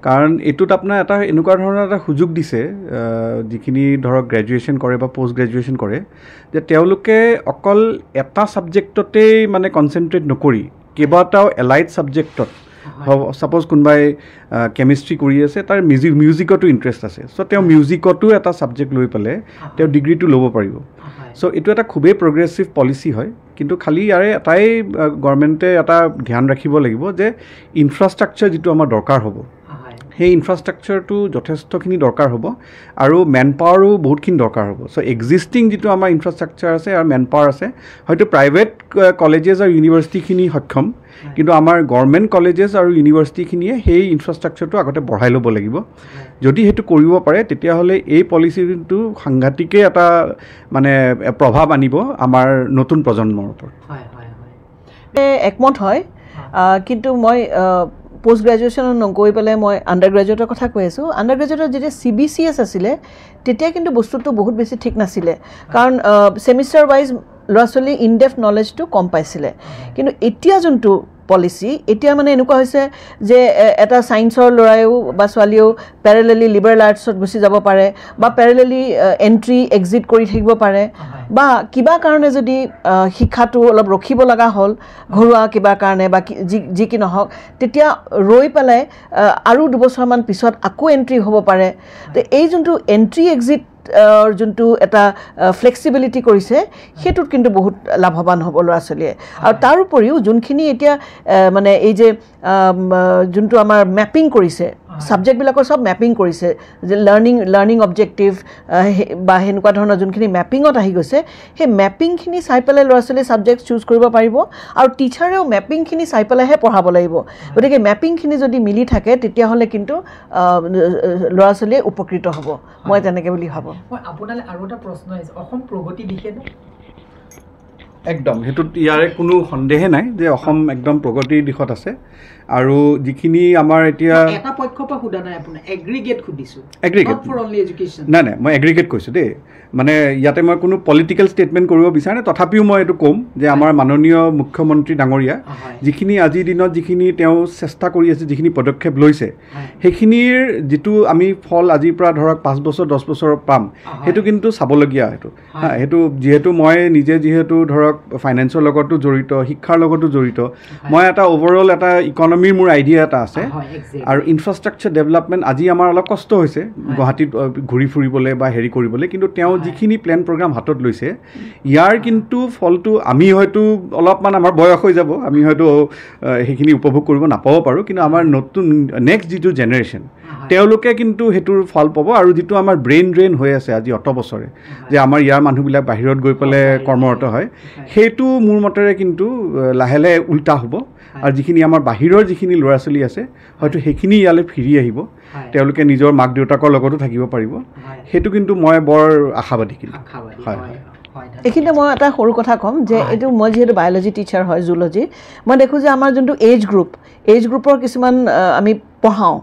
কাৰণ এইটোত আপোনাৰ এটা এনেকুৱা ধৰণৰ এটা সুযোগ দিছে যিখিনি ধৰক গ্ৰেজুৱেশ্যন কৰে বা পষ্ট গ্ৰেজুৱেশ্যন কৰে যে তেওঁলোকে অকল এটা ছাবজেক্টতেই মানে কনচেনট্ৰেট নকৰি কেইবাটাও এলাইড ছাবজেক্টত সাপ'জ কোনোবাই কেমিষ্ট্ৰি কৰি আছে তাৰ মিউজিকতো ইণ্টাৰেষ্ট আছে চ' তেওঁ মিউজিকতো এটা ছাবজেক্ট লৈ পেলাই তেওঁ ডিগ্ৰীটো ল'ব পাৰিব চ' এইটো এটা খুবেই প্ৰগ্ৰেছিভ পলিচি হয় কিন্তু খালি ইয়াৰে এটাই গভৰ্ণমেণ্টে এটা ধ্যান ৰাখিব লাগিব যে ইনফ্ৰাষ্ট্ৰাকচাৰ যিটো আমাৰ দৰকাৰ হ'ব সেই ইনফ্ৰাষ্ট্ৰাকচাৰটো যথেষ্টখিনি দৰকাৰ হ'ব আৰু মেন পাৱাৰো বহুতখিনি দৰকাৰ হ'ব চ' এক্সিষ্টিং যিটো আমাৰ ইনফ্ৰাষ্ট্ৰাকচাৰ আছে আৰু মেন পাৱাৰ আছে হয়তো প্ৰাইভেট কলেজেছ আৰু ইউনিভাৰ্চিটিখিনি সক্ষম কিন্তু আমাৰ গভৰ্ণমেণ্ট কলেজেছ আৰু ইউনিভাৰ্চিটিখিনিয়ে সেই ইনফ্ৰাষ্ট্ৰাকচাৰটো আগতে বঢ়াই ল'ব লাগিব যদি সেইটো কৰিব পাৰে তেতিয়াহ'লে এই পলিচিটো সাংঘাতিকেই এটা মানে প্ৰভাৱ আনিব আমাৰ নতুন প্ৰজন্মৰ ওপৰত একমত হয় কিন্তু মই পোষ্ট গ্ৰেজুৱেশ্যন নগৈ পেলাই মই আণ্ডাৰ গ্ৰেজুৱেটৰ কথা কৈ আছোঁ আণ্ডাৰ গ্ৰেজুৱেটৰ যেতিয়া CBCS আছিলে তেতিয়া কিন্তু বস্তুটো বহুত বেছি ঠিক নাছিলে কাৰণ ছেমিষ্টাৰ ৱাইজ ল'ৰা ছোৱালী ইনডেপ্থ নলেজটো কম পাইছিলে কিন্তু এতিয়া যোনটো পলিচি এতিয়া মানে এনেকুৱা হৈছে যে এটা ছায়েন্সৰ ল'ৰাইও বা ছোৱালীয়েও পেৰেলেলি লিবাৰেল আৰ্টছত গুচি যাব পাৰে বা পেৰেলেলি এণ্ট্ৰি এক্সিট কৰি থাকিব পাৰে বা কিবা কাৰণে যদি শিক্ষাটো অলপ ৰখিব লগা হ'ল ঘৰুৱা কিবা কাৰণে বা যি কি নহওক তেতিয়া ৰৈ পেলাই আৰু 2 বছৰমান পিছত আকৌ এণ্ট্ৰি হ'ব পাৰে তো এই যোনটো এণ্ট্ৰি এক্সিট যোনটো এটা ফ্লেক্সিবিলিটি কৰিছে সেইটোত কিন্তু বহুত লাভৱান হ'ব ল'ৰা ছোৱালীয়ে আৰু তাৰ উপৰিও যোনখিনি এতিয়া মানে এই যে যোনটো আমাৰ মেপিং কৰিছে সাবজেক্টবিলাকৰ সব মেপিং কৰিছে যে লাৰ্নিং অবজেক্টিভ বা হেনেকুৱা ধৰণৰ যোনখিনি মেপিঙত আহি গৈছে সেই মেপিংখিনি চাই পেলাই ল'ৰা ছোৱালীয়ে সাবজেক্ট চুজ কৰিব পাৰিব আৰু টিচাৰেও মেপিংখিনি চাই পেলাইহে পঢ়াব লাগিব গতিকে মেপিংখিনি যদি মিলি থাকে তেতিয়াহ'লে কিন্তু ল'ৰা ছোৱালীয়ে উপকৃত হ'ব মই তেনেকৈ বুলি ভাবোঁ মই আপোনালৈ আৰু এটা প্ৰশ্ন আছে অসম প্ৰগতি দিশে একদম হেতুত ইয়াৰে কোনো সন্দেহে নাই যে অসম একদম প্ৰগতিৰ দিশত আছে আৰু যিখিনি আমাৰ এতিয়া এটা পক্ষপা খুদা নাই আপুনি এগ্ৰিগেট খুদিছো এগ্ৰিগেট ফৰ অনলি এডুকেশ্যন নাই মই এগ্ৰিগেট কৈছোঁ দেই মানে ইয়াতে মই কোনো পলিটিকেল ষ্টেটমেণ্ট কৰিব বিচাৰা নাই তথাপিও মই এইটো ক'ম যে আমাৰ মাননীয় মুখ্যমন্ত্ৰী ডাঙৰীয়া যিখিনি আজিৰ দিনত যিখিনি তেওঁ চেষ্টা কৰি আছে যিখিনি পদক্ষেপ লৈছে সেইখিনিৰ যিটো আমি ফল আজিৰ পৰা ধৰক 5 বছৰ 10 বছৰ পাম সেইটো কিন্তু চাবলগীয়া সেইটো যিহেতু মই নিজে যিহেতু ধৰক ফাইনেন্সৰ লগতো জড়িত শিক্ষাৰ লগতো জড়িত মই এটা অভাৰঅল এটা ইকনমিৰ মোৰ আইডিয়া এটা আছে আৰু ইনফ্ৰাষ্ট্ৰাকচাৰ ডেভেলপমেণ্ট আজি আমাৰ অলপ কষ্ট হৈছে গুৱাহাটীত ঘূৰি ফুৰিবলৈ বা হেৰি কৰিবলৈ কিন্তু তেওঁ যিখিনি প্লেন প্ৰগ্ৰাম হাতত লৈছে ইয়াৰ কিন্তু ফলটো আমি হয়তো অলপমান আমাৰ বয়স হৈ যাব আমি হয়তো সেইখিনি উপভোগ কৰিব নাপাব পাৰোঁ কিন্তু আমাৰ নতুন নেক্সট যিটো জেনেৰেশ্যন তেওঁলোকে কিন্তু সেইটোৰ ফল পাব আৰু যিটো আমাৰ ব্ৰেইন ড্ৰেইন হৈ আছে আজি অত বছৰে যে আমাৰ ইয়াৰ মানুহবিলাক বাহিৰত গৈ পেলাই কৰ্মৰত হয় সেইটো মোৰ মতেৰে কিন্তু লাহে লাহে উল্টা হ'ব আৰু যিখিনি আমাৰ বাহিৰৰ যিখিনি ল'ৰা ছোৱালী আছে হয়তো সেইখিনি ইয়ালৈ ফিৰি আহিব তেওঁলোকে নিজৰ মাক দেউতাকৰ লগতো থাকিব পাৰিব সেইটো কিন্তু মই বৰ আশাবাদী কিন্তু হয় এইখিনিতে মই এটা সৰু কথা ক'ম যে এইটো মই যিহেতু বায়'লজি টিচাৰ হয় জুলজি মই দেখোঁ যে আমাৰ যোনটো এজ গ্ৰুপৰ কিছুমান আমি পঢ়াওঁ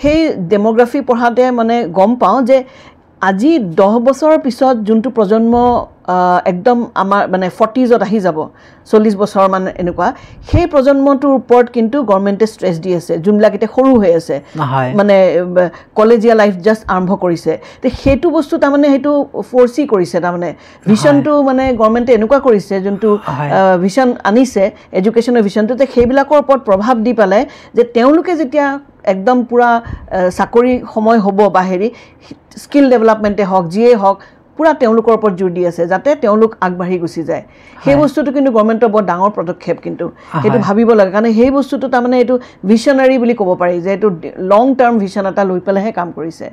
সেই ডেমোগ্ৰাফি পঢ়াতে মানে গম পাওঁ যে আজি 10 বছৰৰ পিছত যোনটো প্ৰজন্ম একদম আমাৰ মানে 40ত আহি যাব 40 বছৰ মান এনেকুৱা সেই প্ৰজন্মটোৰ ওপৰত কিন্তু গভৰ্ণমেণ্টে ষ্ট্ৰেছ দি আছে যোনবিলাক এতিয়া সৰু হৈ আছে মানে কলেজীয়া লাইফ জাষ্ট আৰম্ভ কৰিছে তো সেইটো বস্তু তাৰমানে সেইটো ফ'ৰ্চি কৰিছে তাৰমানে ভিছনটো মানে গভৰ্ণমেণ্টে এনেকুৱা কৰিছে যোনটো ভিছন আনিছে এডুকেশ্যনৰ ভিছনটো সেইবিলাকৰ ওপৰত প্ৰভাৱ দি পেলাই যে তেওঁলোকে যেতিয়া একদম পুৰা চাকৰি সময় হ'ব বা হেৰি স্কিল ডেভেলপমেণ্টে হওক যিয়েই হওক পুৰা তেওঁলোকৰ ওপৰত জোৰ দি আছে যাতে তেওঁলোক আগবাঢ়ি গুচি যায় সেই বস্তুটো কিন্তু গভৰ্ণমেণ্টৰ বৰ ডাঙৰ পদক্ষেপ কিন্তু সেইটো ভাবিব লাগে কাৰণ সেই বস্তুটো তাৰমানে এইটো ভিছনাৰী বুলি ক'ব পাৰি যে এইটো লং টাৰ্ম ভিছন এটা লৈ পেলাইহে কাম কৰিছে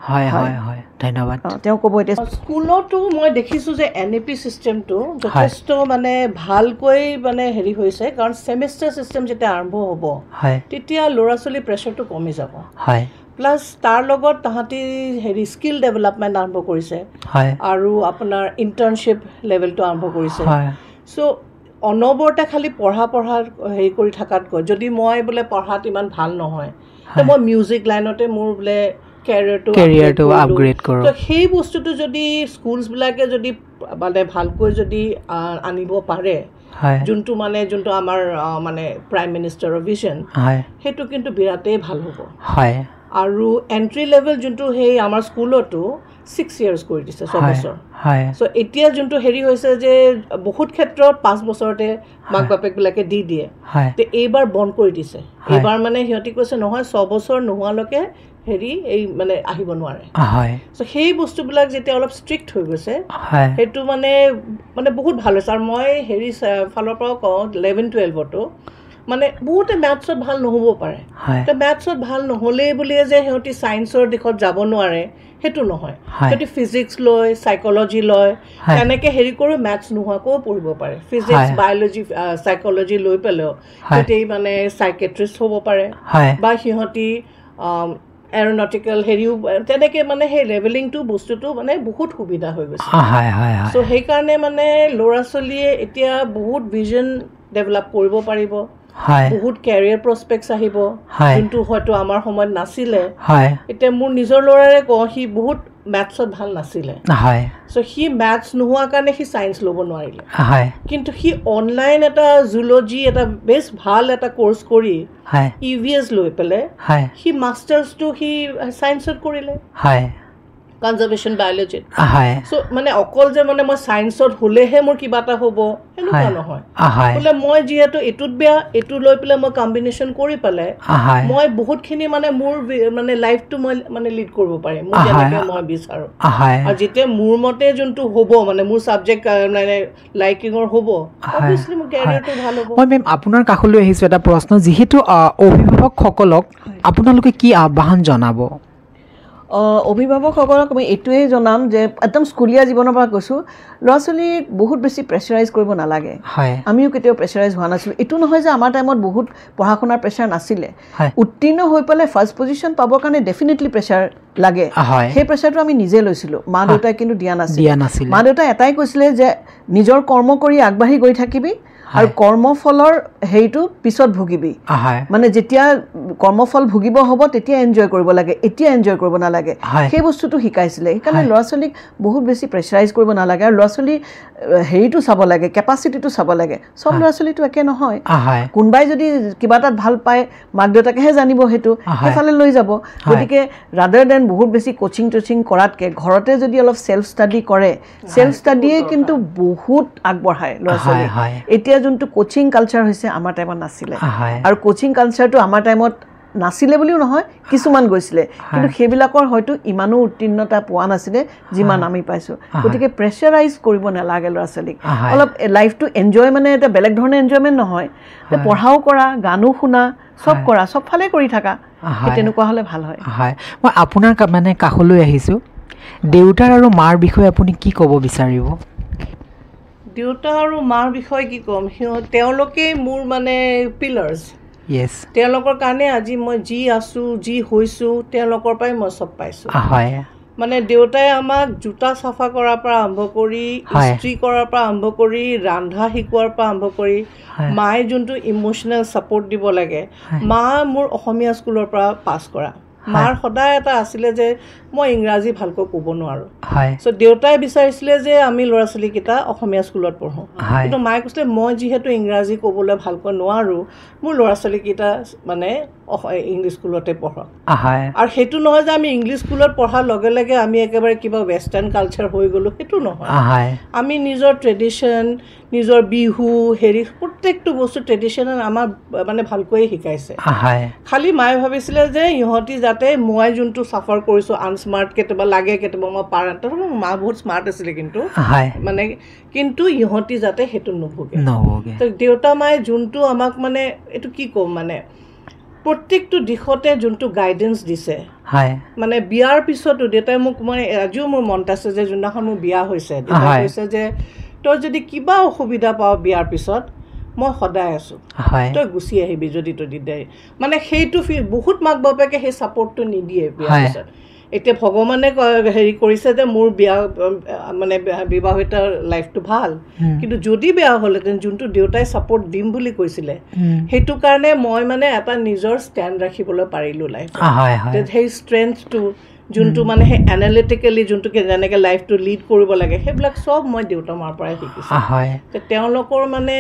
হয় হয় হয় ধন্যবাদ তেওঁ ক'ব এতিয়া স্কুলতো মই দেখিছোঁ যে NEP চিষ্টেমটো যথেষ্ট মানে ভালকৈ মানে হেৰি হৈছে কাৰণ ছেমিষ্টাৰ চিষ্টেম যেতিয়া আৰম্ভ হ'ব তেতিয়া ল'ৰা ছোৱালীৰ প্ৰেছাৰটো কমি যাব হয় প্লাছ তাৰ লগত তাহাঁতি হেৰি স্কিল ডেভেলপমেণ্ট আৰম্ভ কৰিছে আৰু আপোনাৰ ইণ্টাৰ্ণশ্বিপ লেভেলটো আৰম্ভ কৰিছে চ' অনবৰতে খালি পঢ়া হেৰি কৰি থকাতকৈ যদি মই বোলে পঢ়াত ইমান ভাল নহয় তো মই মিউজিক লাইনতে মোৰ বোলে কেৰিয়াৰটো আপগ্ৰেড কৰোঁ তো সেই বস্তুটো যদি স্কুলছবিলাকে যদি মানে ভালকৈ যদি আনিব পাৰে যোনটো আমাৰ মানে প্ৰাইম মিনিষ্টাৰৰ ভিজন সেইটো কিন্তু বিৰাটেই ভাল হ'ব আৰু এণ্ট্ৰি লেভেল যোনটো সেই আমাৰ স্কুলতো 6 years কৰি দিছে 6 বছৰ চ' এতিয়া যোনটো হেৰি হৈছে যে বহুত ক্ষেত্ৰত 5 বছৰতে মাক বাপেকবিলাকে দি দিয়ে তো এইবাৰ বন্ধ কৰি দিছে এইবাৰ মানে সিহঁতি কৈছে নহয় 6 বছৰ নোহোৱালৈকে হেৰি এই মানে আহিব নোৱাৰে চ' সেই বস্তুবিলাক যেতিয়া অলপ ষ্ট্ৰিক্ট হৈ গৈছে সেইটো মানে বহুত ভাল হৈছে আৰু মই হেৰি ফালৰ পৰাও কওঁ 11-12তো মানে বহুতে মেথছত ভাল নহ'ব পাৰে তো মেথছত ভাল নহ'লেই বুলিয়ে যে সিহঁতি ছায়েন্সৰ দিশত যাব নোৱাৰে সেইটো নহয় সিহঁতি ফিজিক্স লয় চাইকলজি লয় তেনেকৈ হেৰি কৰি মেথছ নোহোৱাকৈও পঢ়িব পাৰে ফিজিক্স বায়'লজি চাইকলজি লৈ পেলাইও সিহঁতি মানে চাইকেট্ৰিষ্ট হ'ব পাৰে বা সিহঁতি এৰ'নটিকেল হেৰিও তেনেকৈ মানে সেই লেভেলিংটো বস্তুটো মানে বহুত সুবিধা হৈ গৈছে চ' সেইকাৰণে মানে ল'ৰা ছোৱালীয়ে এতিয়া বহুত ভিজন ডেভেলপ কৰিব পাৰিব বহুত কেৰিয়াৰ প্ৰস্পেক্টছ আহিব যোনটো হয়তো আমাৰ সময়ত নাছিলে এতিয়া মোৰ নিজৰ ল'ৰাৰে কওঁ সি বহুত মেথছত ভাল নাছিলে চ' সি মেথছ নোহোৱা কাৰণে সি ছায়েন্স ল'ব নোৱাৰিলে কিন্তু সি অনলাইন এটা জুলজি এটা বেছ ভাল এটা কোৰ্চ কৰি EVS লৈ পেলাই সি মাষ্টাৰ্ছটো সি ছায়েন্সত কৰিলে কনজাৰ্ভেশ্যন বায়'লজিত চ' মানে অকল যে মানে মই ছায়েন্সত হ'লেহে মোৰ কিবা এটা হ'ব এনেকুৱা নহয় বোলে মই যিহেতু এইটোত বেয়া এইটো লৈ পেলাই মই কম্বিনেশ্যন কৰি পেলাই মই বহুতখিনি মানে মোৰ মানে লাইফটো মই মানে লিড কৰিব পাৰিম মোৰ যেনেকৈ মই বিচাৰোঁ আৰু যেতিয়া মোৰ মতে যোনটো হ'ব মানে মোৰ ছাবজেক্ট মানে লাইকিঙৰ হ'ব অভিয়াছলি মোৰ কেৰিয়াৰটো ভাল হ'ব মই মেম আপোনাৰ কাষলৈ আহিছোঁ এটা প্ৰশ্ন যিহেতু অভিভাৱকসকলক আপোনালোকে কি আহ্বান জনাব অভিভাৱকসকলক মই এইটোৱেই জনাম যে একদম স্কুলীয়া জীৱনৰ পৰা কৈছোঁ ল'ৰা ছোৱালীক বহুত বেছি প্ৰেছাৰাইজ কৰিব নালাগে আমিও কেতিয়াও প্ৰেছাৰাইজ হোৱা নাছিলোঁ এইটো নহয় যে আমাৰ টাইমত বহুত পঢ়া শুনাৰ প্ৰেছাৰ নাছিলে উত্তীৰ্ণ হৈ পেলাই ফাৰ্ষ্ট পজিশ্যন পাবৰ কাৰণে ডেফিনেটলি প্ৰেছাৰ লাগে সেই প্ৰেছাৰটো আমি নিজে লৈছিলোঁ মা দেউতাই কিন্তু দিয়া নাছিল মা দেউতাই এটাই কৈছিলে যে নিজৰ কৰ্ম কৰি আগবাঢ়ি গৈ থাকিবি আৰু কৰ্মফলৰ হেৰিটো পিছত ভুগিবি মানে যেতিয়া কৰ্মফল ভুগিব হ'ব তেতিয়া এনজয় কৰিব লাগে এতিয়া এনজয় কৰিব নালাগে সেই বস্তুটো শিকাইছিলে সেইকাৰণে ল'ৰা ছোৱালীক বহুত বেছি প্ৰেছাৰাইজ কৰিব নালাগে আৰু ল'ৰা ছোৱালী হেৰিটো চাব লাগে কেপাচিটিটো চাব লাগে চব ল'ৰা ছোৱালীটো একে নহয় কোনোবাই যদি কিবা এটাত ভাল পায় মাক দেউতাকেহে জানিব সেইটো সেইফালে লৈ যাব গতিকে ৰাদাৰ দেন বহুত বেছি কোচিং টোচিং কৰাতকৈ ঘৰতে যদি অলপ ছেল্ফ ষ্টাডি কৰে ছেল্ফ ষ্টাডিয়ে কিন্তু বহুত আগবঢ়ায় ল'ৰা ছোৱালী এতিয়া যোনটো কোচিং কালচাৰ হৈছে আমাৰ টাইমত নাছিলে আৰু কোচিং কালচাৰটো আমাৰ টাইমত নাছিলে বুলিও নহয় কিছুমান গৈছিলে কিন্তু সেইবিলাকৰ হয়তো ইমানো উত্তীৰ্ণতা পোৱা নাছিলে যিমান আমি পাইছোঁ গতিকে প্ৰেছাৰাইজ কৰিব নালাগে ল'ৰা ছোৱালীক অলপ লাইফটো এনজয় মানে এটা বেলেগ ধৰণে এনজয়মেণ্ট নহয় পঢ়াও কৰা গানো শুনা চব কৰা চবফালে কৰি থাকা তেনেকুৱা হ'লে ভাল হয় মই আপোনাৰ মানে কাষলৈ আহিছোঁ দেউতাৰ আৰু মাৰ বিষয়ে আপুনি কি ক'ব বিচাৰিব দেউতা আৰু মাৰ বিষয়ে কি ক'ম তেওঁলোকেই মোৰ মানে পিলাৰ্ছ তেওঁলোকৰ কাৰণে আজি মই যি আছোঁ যি হৈছোঁ তেওঁলোকৰ পৰাই মই চব পাইছোঁ মানে দেউতাই আমাক জোতা চাফা কৰাৰ পৰা আৰম্ভ কৰি ইস্ত্ৰি কৰাৰ পৰা আৰম্ভ কৰি ৰন্ধা শিকোৱাৰ পৰা আৰম্ভ কৰি মায়ে যোনটো ইম'চনেল ছাপৰ্ট দিব লাগে মা মোৰ অসমীয়া স্কুলৰ পৰা পাছ কৰা মাৰ সদায় এটা আছিলে যে মই ইংৰাজী ভালকৈ ক'ব নোৱাৰোঁ চ' দেউতাই বিচাৰিছিলে যে আমি ল'ৰা ছোৱালীকেইটা অসমীয়া স্কুলত পঢ়োঁ কিন্তু মায়ে কৈছিলে মই যিহেতু ইংৰাজী ক'বলৈ ভালকৈ নোৱাৰোঁ মোৰ ল'ৰা ছোৱালীকেইটা মানে ইংলিছ স্কুলতে পঢ়ক আৰু সেইটো নহয় যে আমি ইংলিছ স্কুলত পঢ়াৰ লগে লগে আমি একেবাৰে কিবা ৱেষ্টাৰ্ণ কালচাৰ হৈ গ'লোঁ সেইটো নহয় আমি নিজৰ ট্ৰেডিশ্যন নিজৰ বিহু হেৰি প্ৰত্যেকটো বস্তু ট্ৰেডিশ্যনেল আমাৰ মানে ভালকৈ শিকাইছে খালি মায়ে ভাবিছিলে যে ইহঁতি যাতে মই যোনটো চাফাৰ কৰিছোঁ আনস্মাৰ্ট কেতিয়াবা লাগে কেতিয়াবা মই পাৰা তথাপি মা বহুত স্মাৰ্ট আছিলে কিন্তু মানে কিন্তু ইহঁতি যাতে সেইটো নুভোগে তো দেউতা মায়ে যোনটো আমাক মানে এইটো কি ক'ম মানে প্ৰত্যেকটো দিশতে যোনটো গাইডেঞ্চ দিছে মানে বিয়াৰ পিছতো দেউতাই মোক মানে আজিও মোৰ মনত আছে যে যোনদিনাখন মোৰ বিয়া হৈছে দেউতাই কৈছে যে তই যদি কিবা অসুবিধা পাওঁ বিয়াৰ পিছত মই সদায় আছোঁ তই গুচি আহিবি যদি তই দে মানে সেইটো বহুত মাক বাপেকে সেই ছাপৰ্টটো নিদিয়ে বিয়াৰ পিছত এতিয়া ভগৱানে হেৰি কৰিছে যে মোৰ বিয়া মানে বিবাহিত লাইফটো ভাল কিন্তু যদি বেয়া হ'লহেঁতেন যোনটো দেউতাই ছাপৰ্ট দিম বুলি কৈছিলে সেইটো কাৰণে মই মানে এটা নিজৰ ষ্টেণ্ড ৰাখিবলৈ পাৰিলোঁ লাইফত সেই ষ্ট্ৰেংথটো যোনটো মানে সেই এনালিটিকেলি যোনটো যেনেকৈ লাইফটো লিড কৰিব লাগে সেইবিলাক চব মই দেউতা মাৰ পৰাই শিকিছোঁ তেওঁলোকৰ মানে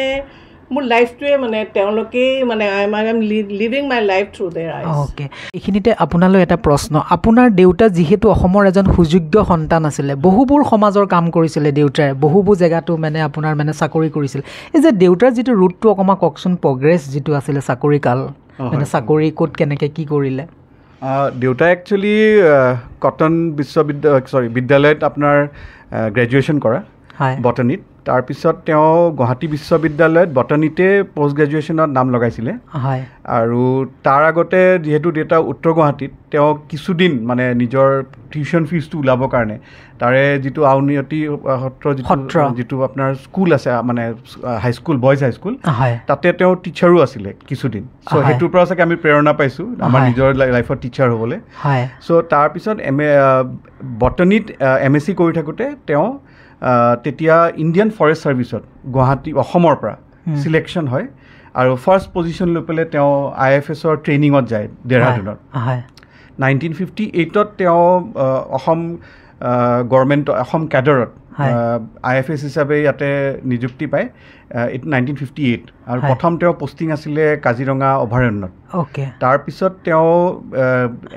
মোৰ লাইফটোৱে মানে তেওঁলোকেই মানে I am living my life through their eyes okay এইখিনিতে আপোনালৈ এটা প্ৰশ্ন আপোনাৰ দেউতা যিহেতু অসমৰ এজন সুযোগ্য সন্তান আছিলে বহুবোৰ সমাজৰ কাম কৰিছিলে দেউতাই বহুবোৰ জেগাতো মানে আপোনাৰ মানে চাকৰি কৰিছিল এই যে দেউতাৰ যিটো ৰুটটো অকণমান কওকচোন প্ৰগ্ৰেছ যিটো আছিলে চাকৰি কাল মানে চাকৰি ক'ত কেনেকৈ কি কৰিলে দেউতাই একচুৱেলি কটন বিদ্যালয়ত আপোনাৰ গ্ৰেজুৱেশ্যন কৰা বটানীত তাৰপিছত তেওঁ গুৱাহাটী বিশ্ববিদ্যালয়ত বটানীতে পষ্ট গ্ৰেজুৱেশ্যনত নাম লগাইছিলে আৰু তাৰ আগতে যিহেতু দেউতা উত্তৰ গুৱাহাটীত তেওঁ কিছুদিন মানে নিজৰ টিউশ্যন ফিজটো ওলাবৰ কাৰণে তাৰে যিটো আউনীআটী সত্ৰ যিটো আপোনাৰ স্কুল আছে মানে হাইস্কুল বইজ হাইস্কুল তাতে তেওঁ টিচাৰো আছিলে কিছুদিন চ' সেইটোৰ পৰা চাগে আমি প্ৰেৰণা পাইছোঁ আমাৰ নিজৰ লাইফত টিচাৰ হ'বলৈ চ' তাৰপিছত বটানীত MSc কৰি থাকোঁতে তেওঁ তেতিয়া ইণ্ডিয়ান ফৰেষ্ট ছাৰ্ভিচত গুৱাহাটী অসমৰ পৰা চিলেকশ্যন হয় আৰু ফাৰ্ষ্ট পজিশ্যন লৈ পেলাই তেওঁ IFSৰ ট্ৰেইনিঙত যায় দেহৰাদুনত 1958ত তেওঁ অসম গভৰ্ণমেণ্ট অসম কেডাৰত IFS হিচাপে ইয়াতে নিযুক্তি পায় 1958 আৰু প্ৰথম তেওঁ পষ্টিং আছিলে কাজিৰঙা অভয়াৰণ্যত তাৰপিছত তেওঁ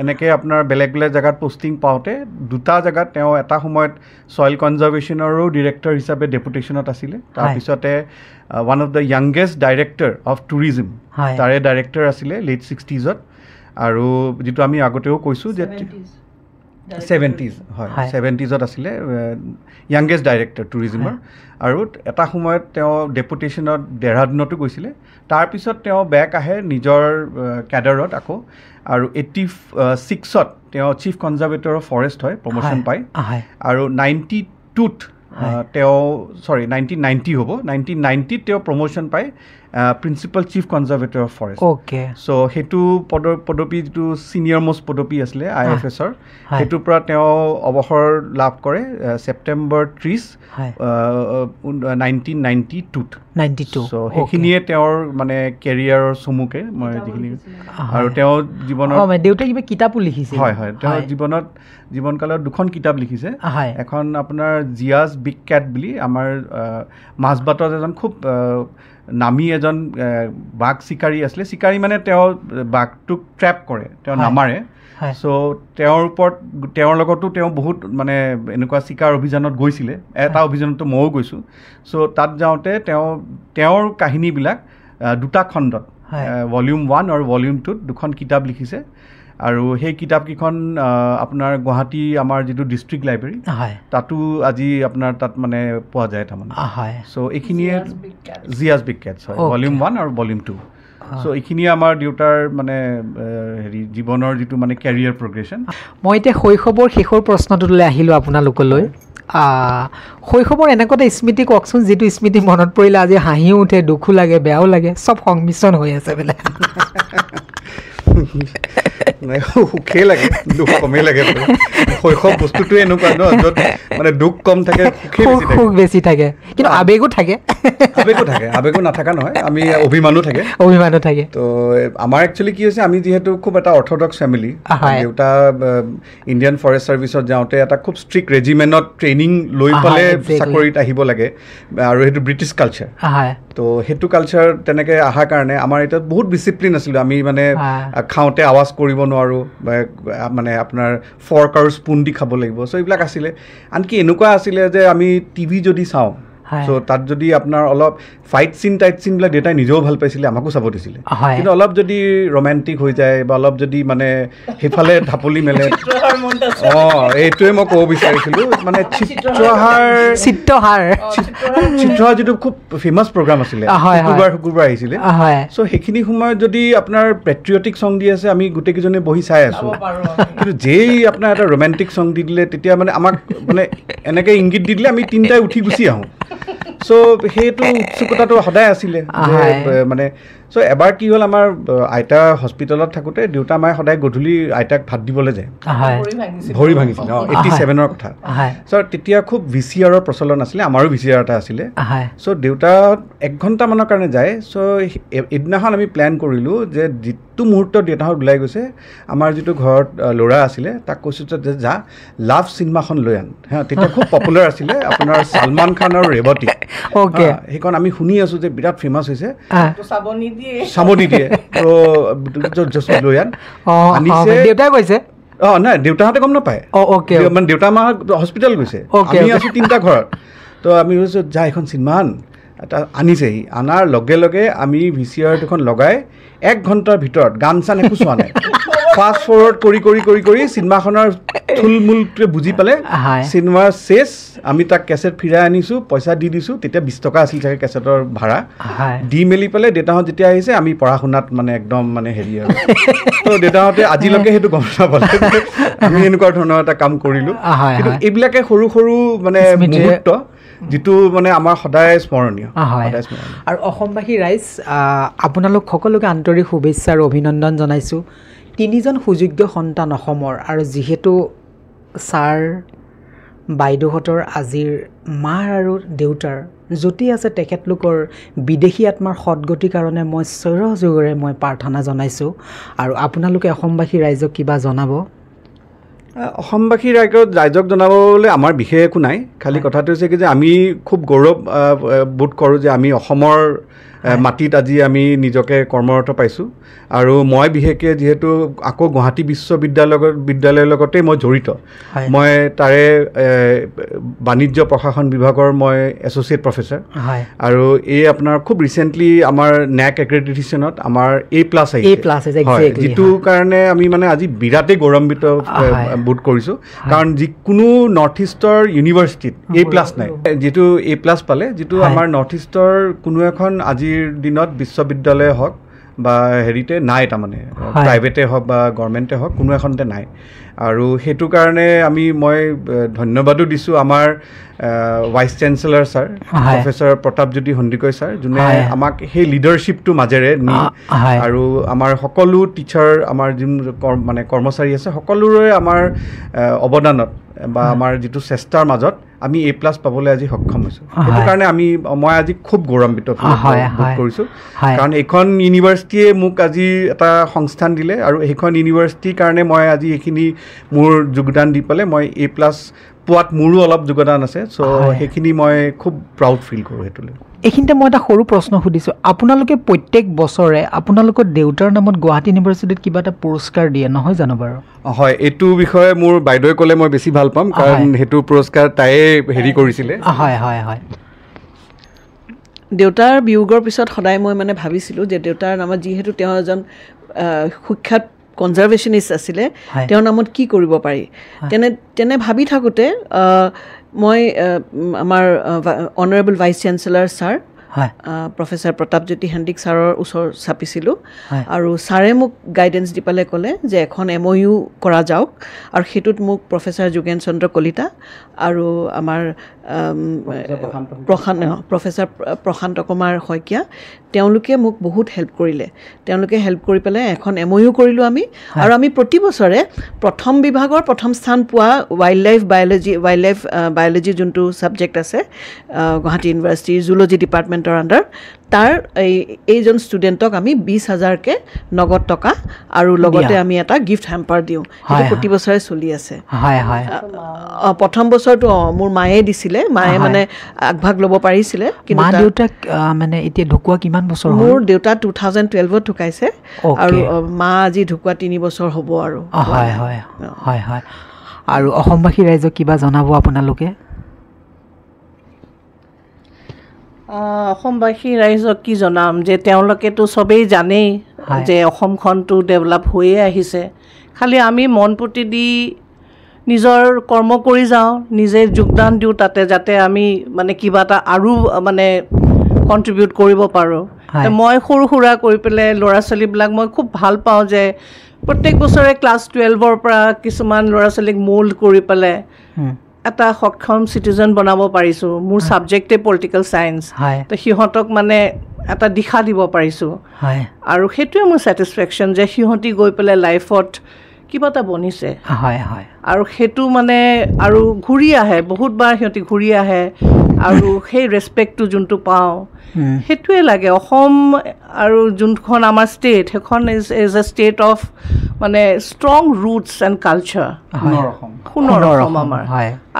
এনেকৈ আপোনাৰ বেলেগ বেলেগ জেগাত পষ্টিং পাওঁতে দুটা জেগাত তেওঁ এটা সময়ত ছইল কনজাৰ্ভেশ্যনৰো ডিৰেক্টৰ হিচাপে ডেপুটেশ্যনত আছিলে তাৰপিছতে one of the youngest director of tourism তাৰে ডাইৰেক্টৰ আছিলে লেট 60sত আৰু যিটো আমি আগতেও কৈছোঁ যে 70s হয় 70sত আছিলে য়াংগেষ্ট ডাইৰেক্টৰ টুৰিজিমৰ আৰু এটা সময়ত তেওঁ ডেপুটেশ্যনত দেহৰাদুনতো গৈছিলে তাৰপিছত তেওঁ বেক আহে নিজৰ কেডাৰত আকৌ আৰু 86ত তেওঁ চিফ কনজাৰ্ভেটৰ অফ ফৰেষ্ট হয় প্ৰমোশ্যন পায় আৰু 92ত তেওঁ 1990 হ'ব 1990ত তেওঁ প্ৰমোশ্যন পায় principal chief conservator of forest চ' সেইটো পদবী যিটো ছিনিয়ৰ মষ্ট পদবী আছিলে IFSৰ সেইটোৰ পৰা তেওঁ অৱসৰ লাভ কৰে ছেপ্টেম্বৰ 30 1992ত চ' সেইখিনিয়ে তেওঁৰ মানে কেৰিয়াৰৰ চমুকে মই যিখিনি আৰু তেওঁ জীৱনত দেউতাই কিবা কিতাপো লিখিছে হয় তেওঁ জীৱনকালত দুখন কিতাপ লিখিছে এখন আপোনাৰ জিয়াজ বিগ কেট বুলি আমাৰ মাজবাটত এজন খুব নামী এজন বাঘ চিকাৰী আছিলে চিকাৰী মানে তেওঁ বাঘটোক ট্ৰেপ কৰে তেওঁ নামাৰে চ' তেওঁৰ লগতো তেওঁ বহুত মানে এনেকুৱা চিকাৰ অভিযানত গৈছিলে এটা অভিযানতো ময়ো গৈছোঁ চ' তাত যাওঁতে তেওঁৰ কাহিনীবিলাক দুটা খণ্ডত ভলিউম 1 আৰু ভলিউম 2ত দুখন কিতাপ লিখিছে আৰু সেই কিতাপকেইখন আপোনাৰ গুৱাহাটী আমাৰ যিটো ডিষ্ট্ৰিক্ট লাইব্ৰেৰী তাতো আজি আপোনাৰ তাত মানে পোৱা যায় তাৰমানে চ' এইখিনিয়ে জিয়াজ বিগ কেটছ হয় ভলিউম 1 আৰু ভলিউম 2 চ' এইখিনিয়ে আমাৰ দেউতাৰ মানে হেৰি জীৱনৰ যিটো মানে কেৰিয়াৰ প্ৰগ্ৰেশ্যন মই এতিয়া শৈশৱৰ শেষৰ প্ৰশ্নটোলৈ আহিলোঁ আপোনালোকলৈ শৈশৱৰ এনেকুৱা এটা স্মৃতি কওকচোন যিটো স্মৃতি মনত পৰিলে আজি হাঁহিও উঠে দুখো লাগে বেয়াও লাগে চব সংমিশ্ৰণ হৈ আছে বোলে সুখেই লাগে দুখ কমেই লাগে শৈশৱ বস্তুটোৱে এনেকুৱা ন য'ত মানে দুখ কম থাকে সুখ বেছি থাকে কিন্তু আৱেগো থাকে আৱেগো নাথাকা নহয় আমি অভিমানো থাকে তো আমাৰ একচুৱেলি কি হৈছে আমি যিহেতু খুব এটা অৰ্থডক্স ফেমিলি দেউতা ইণ্ডিয়ান ফৰেষ্ট ছাৰ্ভিচত যাওঁতে এটা খুব ষ্ট্ৰিক্ট ৰেজিমেণ্টত ট্ৰেইনিং লৈ পেলাই চাকৰিত আহিব লাগে আৰু সেইটো ব্ৰিটিছ কালচাৰ তো সেইটো কালচাৰ তেনেকৈ অহাৰ কাৰণে আমাৰ এতিয়া বহুত ডিচিপ্লিন আছিলোঁ আমি মানে খাওঁতে আৱাজ কৰিব নোৱাৰোঁ মানে আপোনাৰ ফৰ্ক আৰু স্পুন দি খাব লাগিব চ' এইবিলাক আছিলে আনকি এনেকুৱা আছিলে যে আমি টিভি যদি চাওঁ চ' তাত যদি আপোনাৰ অলপ ফাইট চিন বিলাক দেউতাই নিজেও ভাল পাইছিলে আমাকো চাব দিছিলে কিন্তু অলপ যদি ৰোমেণ্টিক হৈ যায় বা অলপ যদি মানে সেইফালে ঢাপলি মেলে এইটোৱে মই ক'ব বিচাৰিছিলোঁ মানে চিত্ৰহাৰ যিটো খুব ফেমাছ প্ৰগ্ৰাম আছিলে শুকুৰবাৰ আহিছিলে চ' সেইখিনি সময়ত যদি আপোনাৰ পেট্ৰিয়টিক চং দি আছে আমি গোটেইকেইজনে বহি চাই আছোঁ কিন্তু যেই আপোনাৰ এটা ৰোমেণ্টিক চং দি দিলে তেতিয়া মানে আমাক মানে এনেকৈ ইংগিত দি দিলে আমি তিনিটাই উঠি গুচি আহোঁ চ' সেইটো উৎসুকতাটো সদায় আছিলে মানে চ' এবাৰ কি হ'ল আমাৰ আইতা হস্পিটেলত থাকোঁতে দেউতা মায়ে সদায় গধূলি আইতাক ভাত দিবলৈ যায় ভৰি ভাঙিছিলে 87ৰ কথা চ' তেতিয়া খুব VCRৰ প্ৰচলন আছিলে আমাৰো VCR এটা আছিলে চ' দেউতা 1 ঘণ্টামানৰ কাৰণে যায় চ' এদিনাখন আমি প্লেন কৰিলোঁ যে যিটো মুহূৰ্তত দেউতাহঁত ওলাই গৈছে আমাৰ যিটো ঘৰত ল'ৰা আছিলে তাক কৈছোঁ যে যা লাভ চিনেমাখন লৈ আন তেতিয়া খুব পপুলাৰ আছিলে আপোনাৰ ছলমান খান আৰু ৰেৱতী সেইখন আমি শুনি আছোঁ যে বিৰাট ফেমাছ হৈছে চাব নিদিয়ে লৈ আন আনিছে দেউতাই কৈছে নাই দেউতাহঁতে গম নাপায় মানে দেউতা মা হস্পিটেল গৈছে আমি আছোঁ 3টা ঘৰত তো আমি কৈছোঁ যা এখন চিনেমা আন এটা আনিছেহি আনাৰ লগে লগে আমি VCR দুখন লগাই 1 ঘণ্টাৰ ভিতৰত গান চান একো চোৱা নাই ফাষ্ট ফৰৱাৰ্ড কৰি চিনেমাখনৰ থুলমূলটোৱে বুজি পালে চিনেমাৰ শেষ আমি তাক কেছেট ফিৰাই আনিছোঁ পইচা দি দিছোঁ তেতিয়া 20 টকা আছিল চাগে কেছেটৰ ভাড়া দি মেলি পেলাই দেউতাহঁত যেতিয়া আহিছে আমি পঢ়া শুনাত মানে একদম মানে হেৰি আৰু তো দেউতাহঁতে আজিলৈকে সেইটো গম নাপালে আমি এনেকুৱা ধৰণৰ এটা কাম কৰিলোঁ কিন্তু এইবিলাকে সৰু সৰু মানে মুহূৰ্ত যিটো মানে আমাৰ সদায় স্মৰণীয় আৰু অসমবাসী ৰাইজ আপোনালোক সকলোকে আন্তৰিক শুভেচ্ছা আৰু অভিনন্দন জনাইছোঁ 3জন সুযোগ্য সন্তান অসমৰ আৰু যিহেতু ছাৰ বাইদেউহঁতৰ আজিৰ মা আৰু দেউতাৰ য'তেই আছে তেখেতলোকৰ বিদেশী আত্মাৰ সদগতিৰ কাৰণে মই চিৰযোগেৰে মই প্ৰাৰ্থনা জনাইছোঁ আৰু আপোনালোকে অসমবাসী ৰাইজক কিবা জনাব অসমবাসী ৰাইজক জনাবলৈ আমাৰ বিশেষ একো নাই খালি কথাটো হৈছে কি যে আমি খুব গৌৰৱ বোধ কৰোঁ যে আমি অসমৰ মাটিত আজি নিজকে কৰ্মৰত পাইছোঁ আৰু মই বিশেষকৈ যিহেতু আকৌ গুৱাহাটী বিশ্ববিদ্যালয়ৰ লগতে মই জড়িত মই তাৰে বাণিজ্য প্ৰশাসন বিভাগৰ মই এছ'চিয়েট প্ৰফেচাৰ আৰু এই আপোনাৰ খুব ৰিচেণ্টলি আমাৰ NAAC এক্ৰেডিটেশ্যনত আমাৰ A+ আহিছে যিটো কাৰণে আমি মানে আজি বিৰাটেই গৌৰৱান্বিত বোধ কৰিছোঁ কাৰণ যিকোনো নৰ্থ ইষ্টৰ ইউনিভাৰ্চিটিত A+ নাই যিটো A+ পালে যিটো আমাৰ নৰ্থ ইষ্টৰ কোনো এখন আজিৰ দিনত বিশ্ববিদ্যালয় হওক বা হেৰিতে নাই তাৰমানে প্ৰাইভেটে হওক বা গভৰ্ণমেণ্টে হওক কোনো এখনতে নাই আৰু সেইটো কাৰণে মই ধন্যবাদো দিছোঁ আমাৰ vice chancellor sir professor Pratapjyoti Sandikai sir যোনে আমাক সেই লিডাৰশ্বিপটো মাজেৰে নি আৰু আমাৰ সকলো টিচাৰ আমাৰ যোন মানে কৰ্মচাৰী আছে সকলোৰে আমাৰ অৱদানত বা আমাৰ যিটো চেষ্টাৰ মাজত আমি A+ পাবলৈ আজি সক্ষম হৈছোঁ সেইটো কাৰণে মই আজি খুব গৌৰৱান্বিত বোধ কৰিছোঁ কাৰণ এইখন ইউনিভাৰ্চিটিয়ে মোক আজি এটা সংস্থান দিলে আৰু সেইখন ইউনিভাৰ্চিটিৰ কাৰণে মই আজি এইখিনি মোৰ যোগদান দি পেলাই মই A+ পোৱাত মোৰো অলপ যোগদান আছে চ' সেইখিনি মই খুব প্ৰাউড ফিল কৰোঁ সেইটোলৈ এইখিনিতে মই এটা সৰু প্ৰশ্ন সুধিছোঁ আপোনালোকে প্ৰত্যেক বছৰে আপোনালোকৰ দেউতাৰ নামত গুৱাহাটী ইউনিভাৰ্চিটিত কিবা এটা পুৰস্কাৰ দিয়ে নহয় জানো বাৰু হয় এইটো বিষয়ে মোৰ বাইদেৱে ক'লে মই বেছি ভাল পাম কাৰণ সেইটো পুৰস্কাৰ তাইয়ে হেৰি কৰিছিলে দেউতাৰ বিয়োগৰ পিছত সদায় মই মানে ভাবিছিলোঁ যে দেউতাৰ নামত যিহেতু তেওঁ এজন সুখ্যাত কনজাৰ্ভেশ্যনিষ্ট আছিলে তেওঁৰ নামত কি কৰিব পাৰি তেনে ভাবি থাকোঁতে মই আমাৰ honourable vice chancellor sir professor Pratapjyoti সন্দিক ছাৰৰ ওচৰ চাপিছিলোঁ আৰু ছাৰে মোক গাইডেঞ্চ দি পেলাই ক'লে যে এখন MOU কৰা যাওক আৰু সেইটোত মোক প্ৰফেচাৰ যোগেন চন্দ্ৰ কলিতা আৰু আমাৰ প্ৰফেচাৰ প্ৰশান্ত কুমাৰ শইকীয়া তেওঁলোকে মোক বহুত হেল্প কৰিলে তেওঁলোকে হেল্প কৰি পেলাই এখন MOU কৰিলোঁ আমি আৰু আমি প্ৰতি বছৰে প্ৰথম বিভাগৰ প্ৰথম স্থান পোৱা ৱাইল্ড লাইফ বায়'লজি যোনটো ছাবজেক্ট আছে গুৱাহাটী ইউনিভাৰ্চিটিৰ জুলজি ডিপাৰ্টমেণ্ট ডিপাৰ্টমেণ্টৰ আণ্ডাৰ তাৰ এইজন ষ্টুডেণ্টক আমি 20,000কে নগদ টকা আৰু লগতে আমি এটা গিফ্ট হেম্পাৰ দিওঁ সেইটো প্ৰতি বছৰে চলি আছে প্ৰথম বছৰটো মোৰ মায়ে দিছিলে মায়ে মানে আগভাগ ল'ব পাৰিছিলে কিন্তু মা দেউতাক মানে এতিয়া ঢুকুৱা কিমান বছৰ হ'ল মোৰ দেউতা 2012ত ঢুকাইছে আৰু মা আজি ঢুকুৱা 3 বছৰ হ'ব আৰু হয় হয় হয় হয় আৰু অসমবাসী ৰাইজক কিবা জনাব আপোনালোকে অসমবাসী ৰাইজক কি জনাম যে তেওঁলোকেতো চবেই জানেই যে অসমখনটো ডেভেলপ হৈয়ে আহিছে খালি আমি মন পুতি দি নিজৰ কৰ্ম কৰি যাওঁ নিজে যোগদান দিওঁ তাতে যাতে আমি মানে কিবা এটা আৰু মানে কণ্ট্ৰিবিউট কৰিব পাৰোঁ মই সৰু সুৰা কৰি পেলাই ল'ৰা ছোৱালীবিলাক মই খুব ভাল পাওঁ যে প্ৰত্যেক বছৰে ক্লাছ 12ৰ পৰা কিছুমান ল'ৰা ছোৱালীক মোল্ড কৰি পেলাই এটা সক্ষম চিটিজেন বনাব পাৰিছোঁ মোৰ ছাবজেক্টে পলিটিকেল ছায়েন্স তো সিহঁতক মানে এটা দিশা দিব পাৰিছোঁ আৰু সেইটোৱে মোৰ ছেটিছফেকশ্যন যে সিহঁতি গৈ পেলাই লাইফত কিবা এটা বনিছে আৰু সেইটো মানে আৰু ঘূৰি আহে বহুতবাৰ সিহঁতি ঘূৰি আহে আৰু সেই ৰেচপেক্টটো যোনটো পাওঁ সেইটোৱে লাগে অসম আৰু যোনখন আমাৰ ষ্টেট সেইখন ইজ এ ষ্টেট অফ মানে ষ্ট্ৰং ৰুটছ এণ্ড কালচাৰ সোণৰ অসম আমাৰ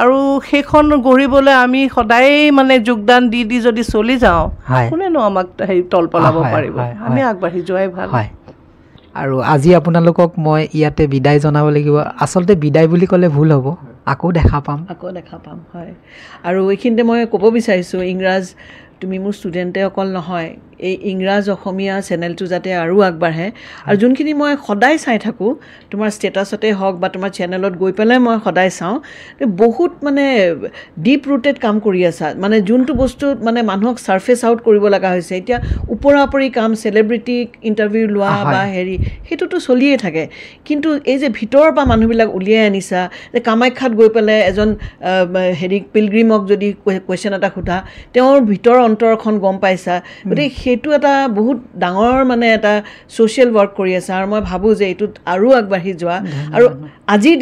আৰু সেইখন গঢ়িবলৈ আমি সদায় মানে যোগদান দি দি যদি চলি যাওঁ কোনেনো আমাক হেৰি তল পেলাব পাৰিব আমি আগবাঢ়ি যোৱাই ভাল আৰু আজি আপোনালোকক মই ইয়াতে বিদায় জনাব লাগিব আচলতে বিদায় বুলি ক'লে ভুল হ'ব আকৌ দেখা পাম হয় আৰু এইখিনিতে মই ক'ব বিচাৰিছোঁ ইংৰাজ তুমি মোৰ ষ্টুডেণ্টে অকল নহয় এই ইংৰাজ অসমীয়া চেনেলটো যাতে আৰু আগবাঢ়ে আৰু যোনখিনি মই সদায় চাই থাকোঁ তোমাৰ ষ্টেটাছতে হওক বা তোমাৰ চেনেলত গৈ পেলাই মই সদায় চাওঁ বহুত মানে ডিপ ৰুটেড কাম কৰি আছা মানে যোনটো বস্তুত মানে মানুহক ছাৰ্ফেচ আউট কৰিব লগা হৈছে এতিয়া ওপৰা ওপৰি কাম চেলিব্ৰিটিক ইণ্টাৰভিউ লোৱা বা হেৰি সেইটোতো চলিয়ে থাকে কিন্তু এই যে ভিতৰৰ পৰা মানুহবিলাক উলিয়াই আনিছা যে কামাখ্যাত গৈ পেলাই এজন হেৰি পিলগ্ৰিমক যদি কুৱেশ্যন এটা সোধা তেওঁৰ ভিতৰৰ অন্তৰখন গম পাইছা গতিকে সেইটো এটা বহুত ডাঙৰ মানে এটা ছ'চিয়েল ৱৰ্ক কৰি আছে আৰু মই ভাবোঁ যে এইটোত আৰু আগবাঢ়ি যোৱা আৰু আজিৰ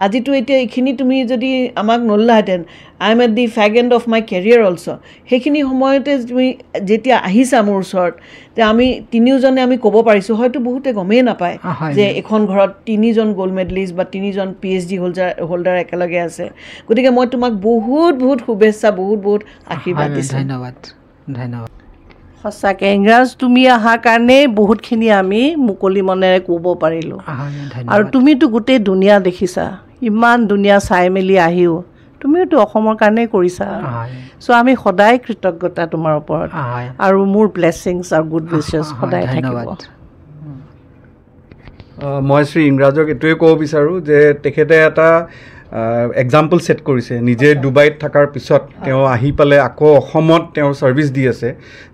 আজিতো এতিয়া এইখিনি তুমি যদি আমাক নললাহেঁতেন I am at the fag end of my career also' সেইখিনি সময়তে তুমি যেতিয়া আহিছা মোৰ ওচৰত যে আমি তিনিওজনে আমি ক'ব পাৰিছোঁ হয়তো বহুতে গমেই নাপায় যে এখন ঘৰত 3জন গ'ল্ড মেডেলিষ্ট বা 3জন PhD হোল্ডাৰ একেলগে আছে গতিকে মই তোমাক বহুত বহুত শুভেচ্ছা বহুত আশীৰ্বাদ দিছোঁ ধন্যবাদ সঁচাকৈ ইংৰাজ তুমি অহাৰ কাৰণেই বহুতখিনি আমি মুকলি মনেৰে ক'ব পাৰিলোঁ আৰু তুমিতো গোটেই দুনিয়া দেখিছা ইমান দুনিয়া চাই মেলি আহিও তুমিওতো অসমৰ কাৰণেই কৰিছা চ' আমি সদায় কৃতজ্ঞতা তোমাৰ ওপৰত আৰু মোৰ ব্লেছিংছ আৰু গুড উইচেছ সদায় থাকিব মই শ্ৰী ইংৰাজক এইটোৱে ক'ব বিচাৰোঁ যে তেখেতে এটা এক্সাম্পল ছেট কৰিছে নিজে ডুবাইত থকাৰ পিছত তেওঁ আহি পেলাই আকৌ অসমত তেওঁ ছাৰ্ভিচ দি আছে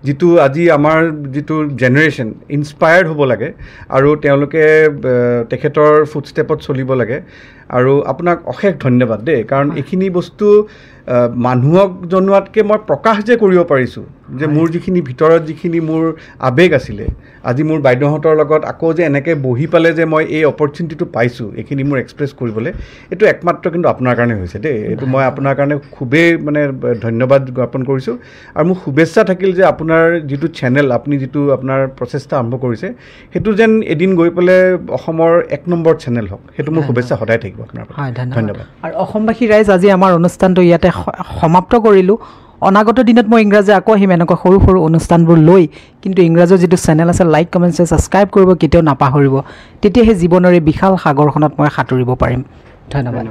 যিটো আজি আমাৰ যিটো জেনেৰেশ্যন ইনস্পায়াৰ্ড হ'ব লাগে আৰু তেওঁলোকে তেখেতৰ ফুটষ্টেপত চলিব লাগে আৰু আপোনাক অশেষ ধন্যবাদ দেই কাৰণ এইখিনি বস্তু মানুহক জনোৱাতকৈ মই প্ৰকাশ যে কৰিব পাৰিছোঁ যে মোৰ যিখিনি ভিতৰত যিখিনি মোৰ আৱেগ আছিলে আজি মোৰ বাইদেউহঁতৰ লগত আকৌ যে এনেকৈ বহি পালে যে মই এই অপৰচুনিটিটো পাইছোঁ এইখিনি মোৰ এক্সপ্ৰেছ কৰিবলৈ এইটো একমাত্ৰ কিন্তু আপোনাৰ কাৰণে হৈছে দেই এইটো মই আপোনাৰ কাৰণে খুবেই মানে ধন্যবাদ জ্ঞাপন কৰিছোঁ আৰু মোৰ শুভেচ্ছা থাকিল যে আপোনাৰ যিটো চেনেল আপুনি যিটো আপোনাৰ প্ৰচেষ্টা আৰম্ভ কৰিছে সেইটো যেন এদিন গৈ পেলাই অসমৰ 1 নম্বৰ চেনেল হওক সেইটো মোৰ শুভেচ্ছা সদায় থাকিব আপোনাৰ ধন্যবাদ আৰু অসমবাসী ৰাইজ আজি আমাৰ অনুষ্ঠানটো ইয়াতে সমাপ্ত কৰিলোঁ অনাগত দিনত মই ইংৰাজে আকৌ আহিম এনেকুৱা সৰু সৰু অনুষ্ঠানবোৰ লৈ কিন্তু ইংৰাজৰ যিটো চেনেল আছে লাইক কমেণ্ট ছাবস্ক্ৰাইব কৰিব কেতিয়াও নাপাহৰিব তেতিয়াহে জীৱনৰ এই বিশাল সাগৰখনত মই সাঁতুৰিব পাৰিম ধন্যবাদ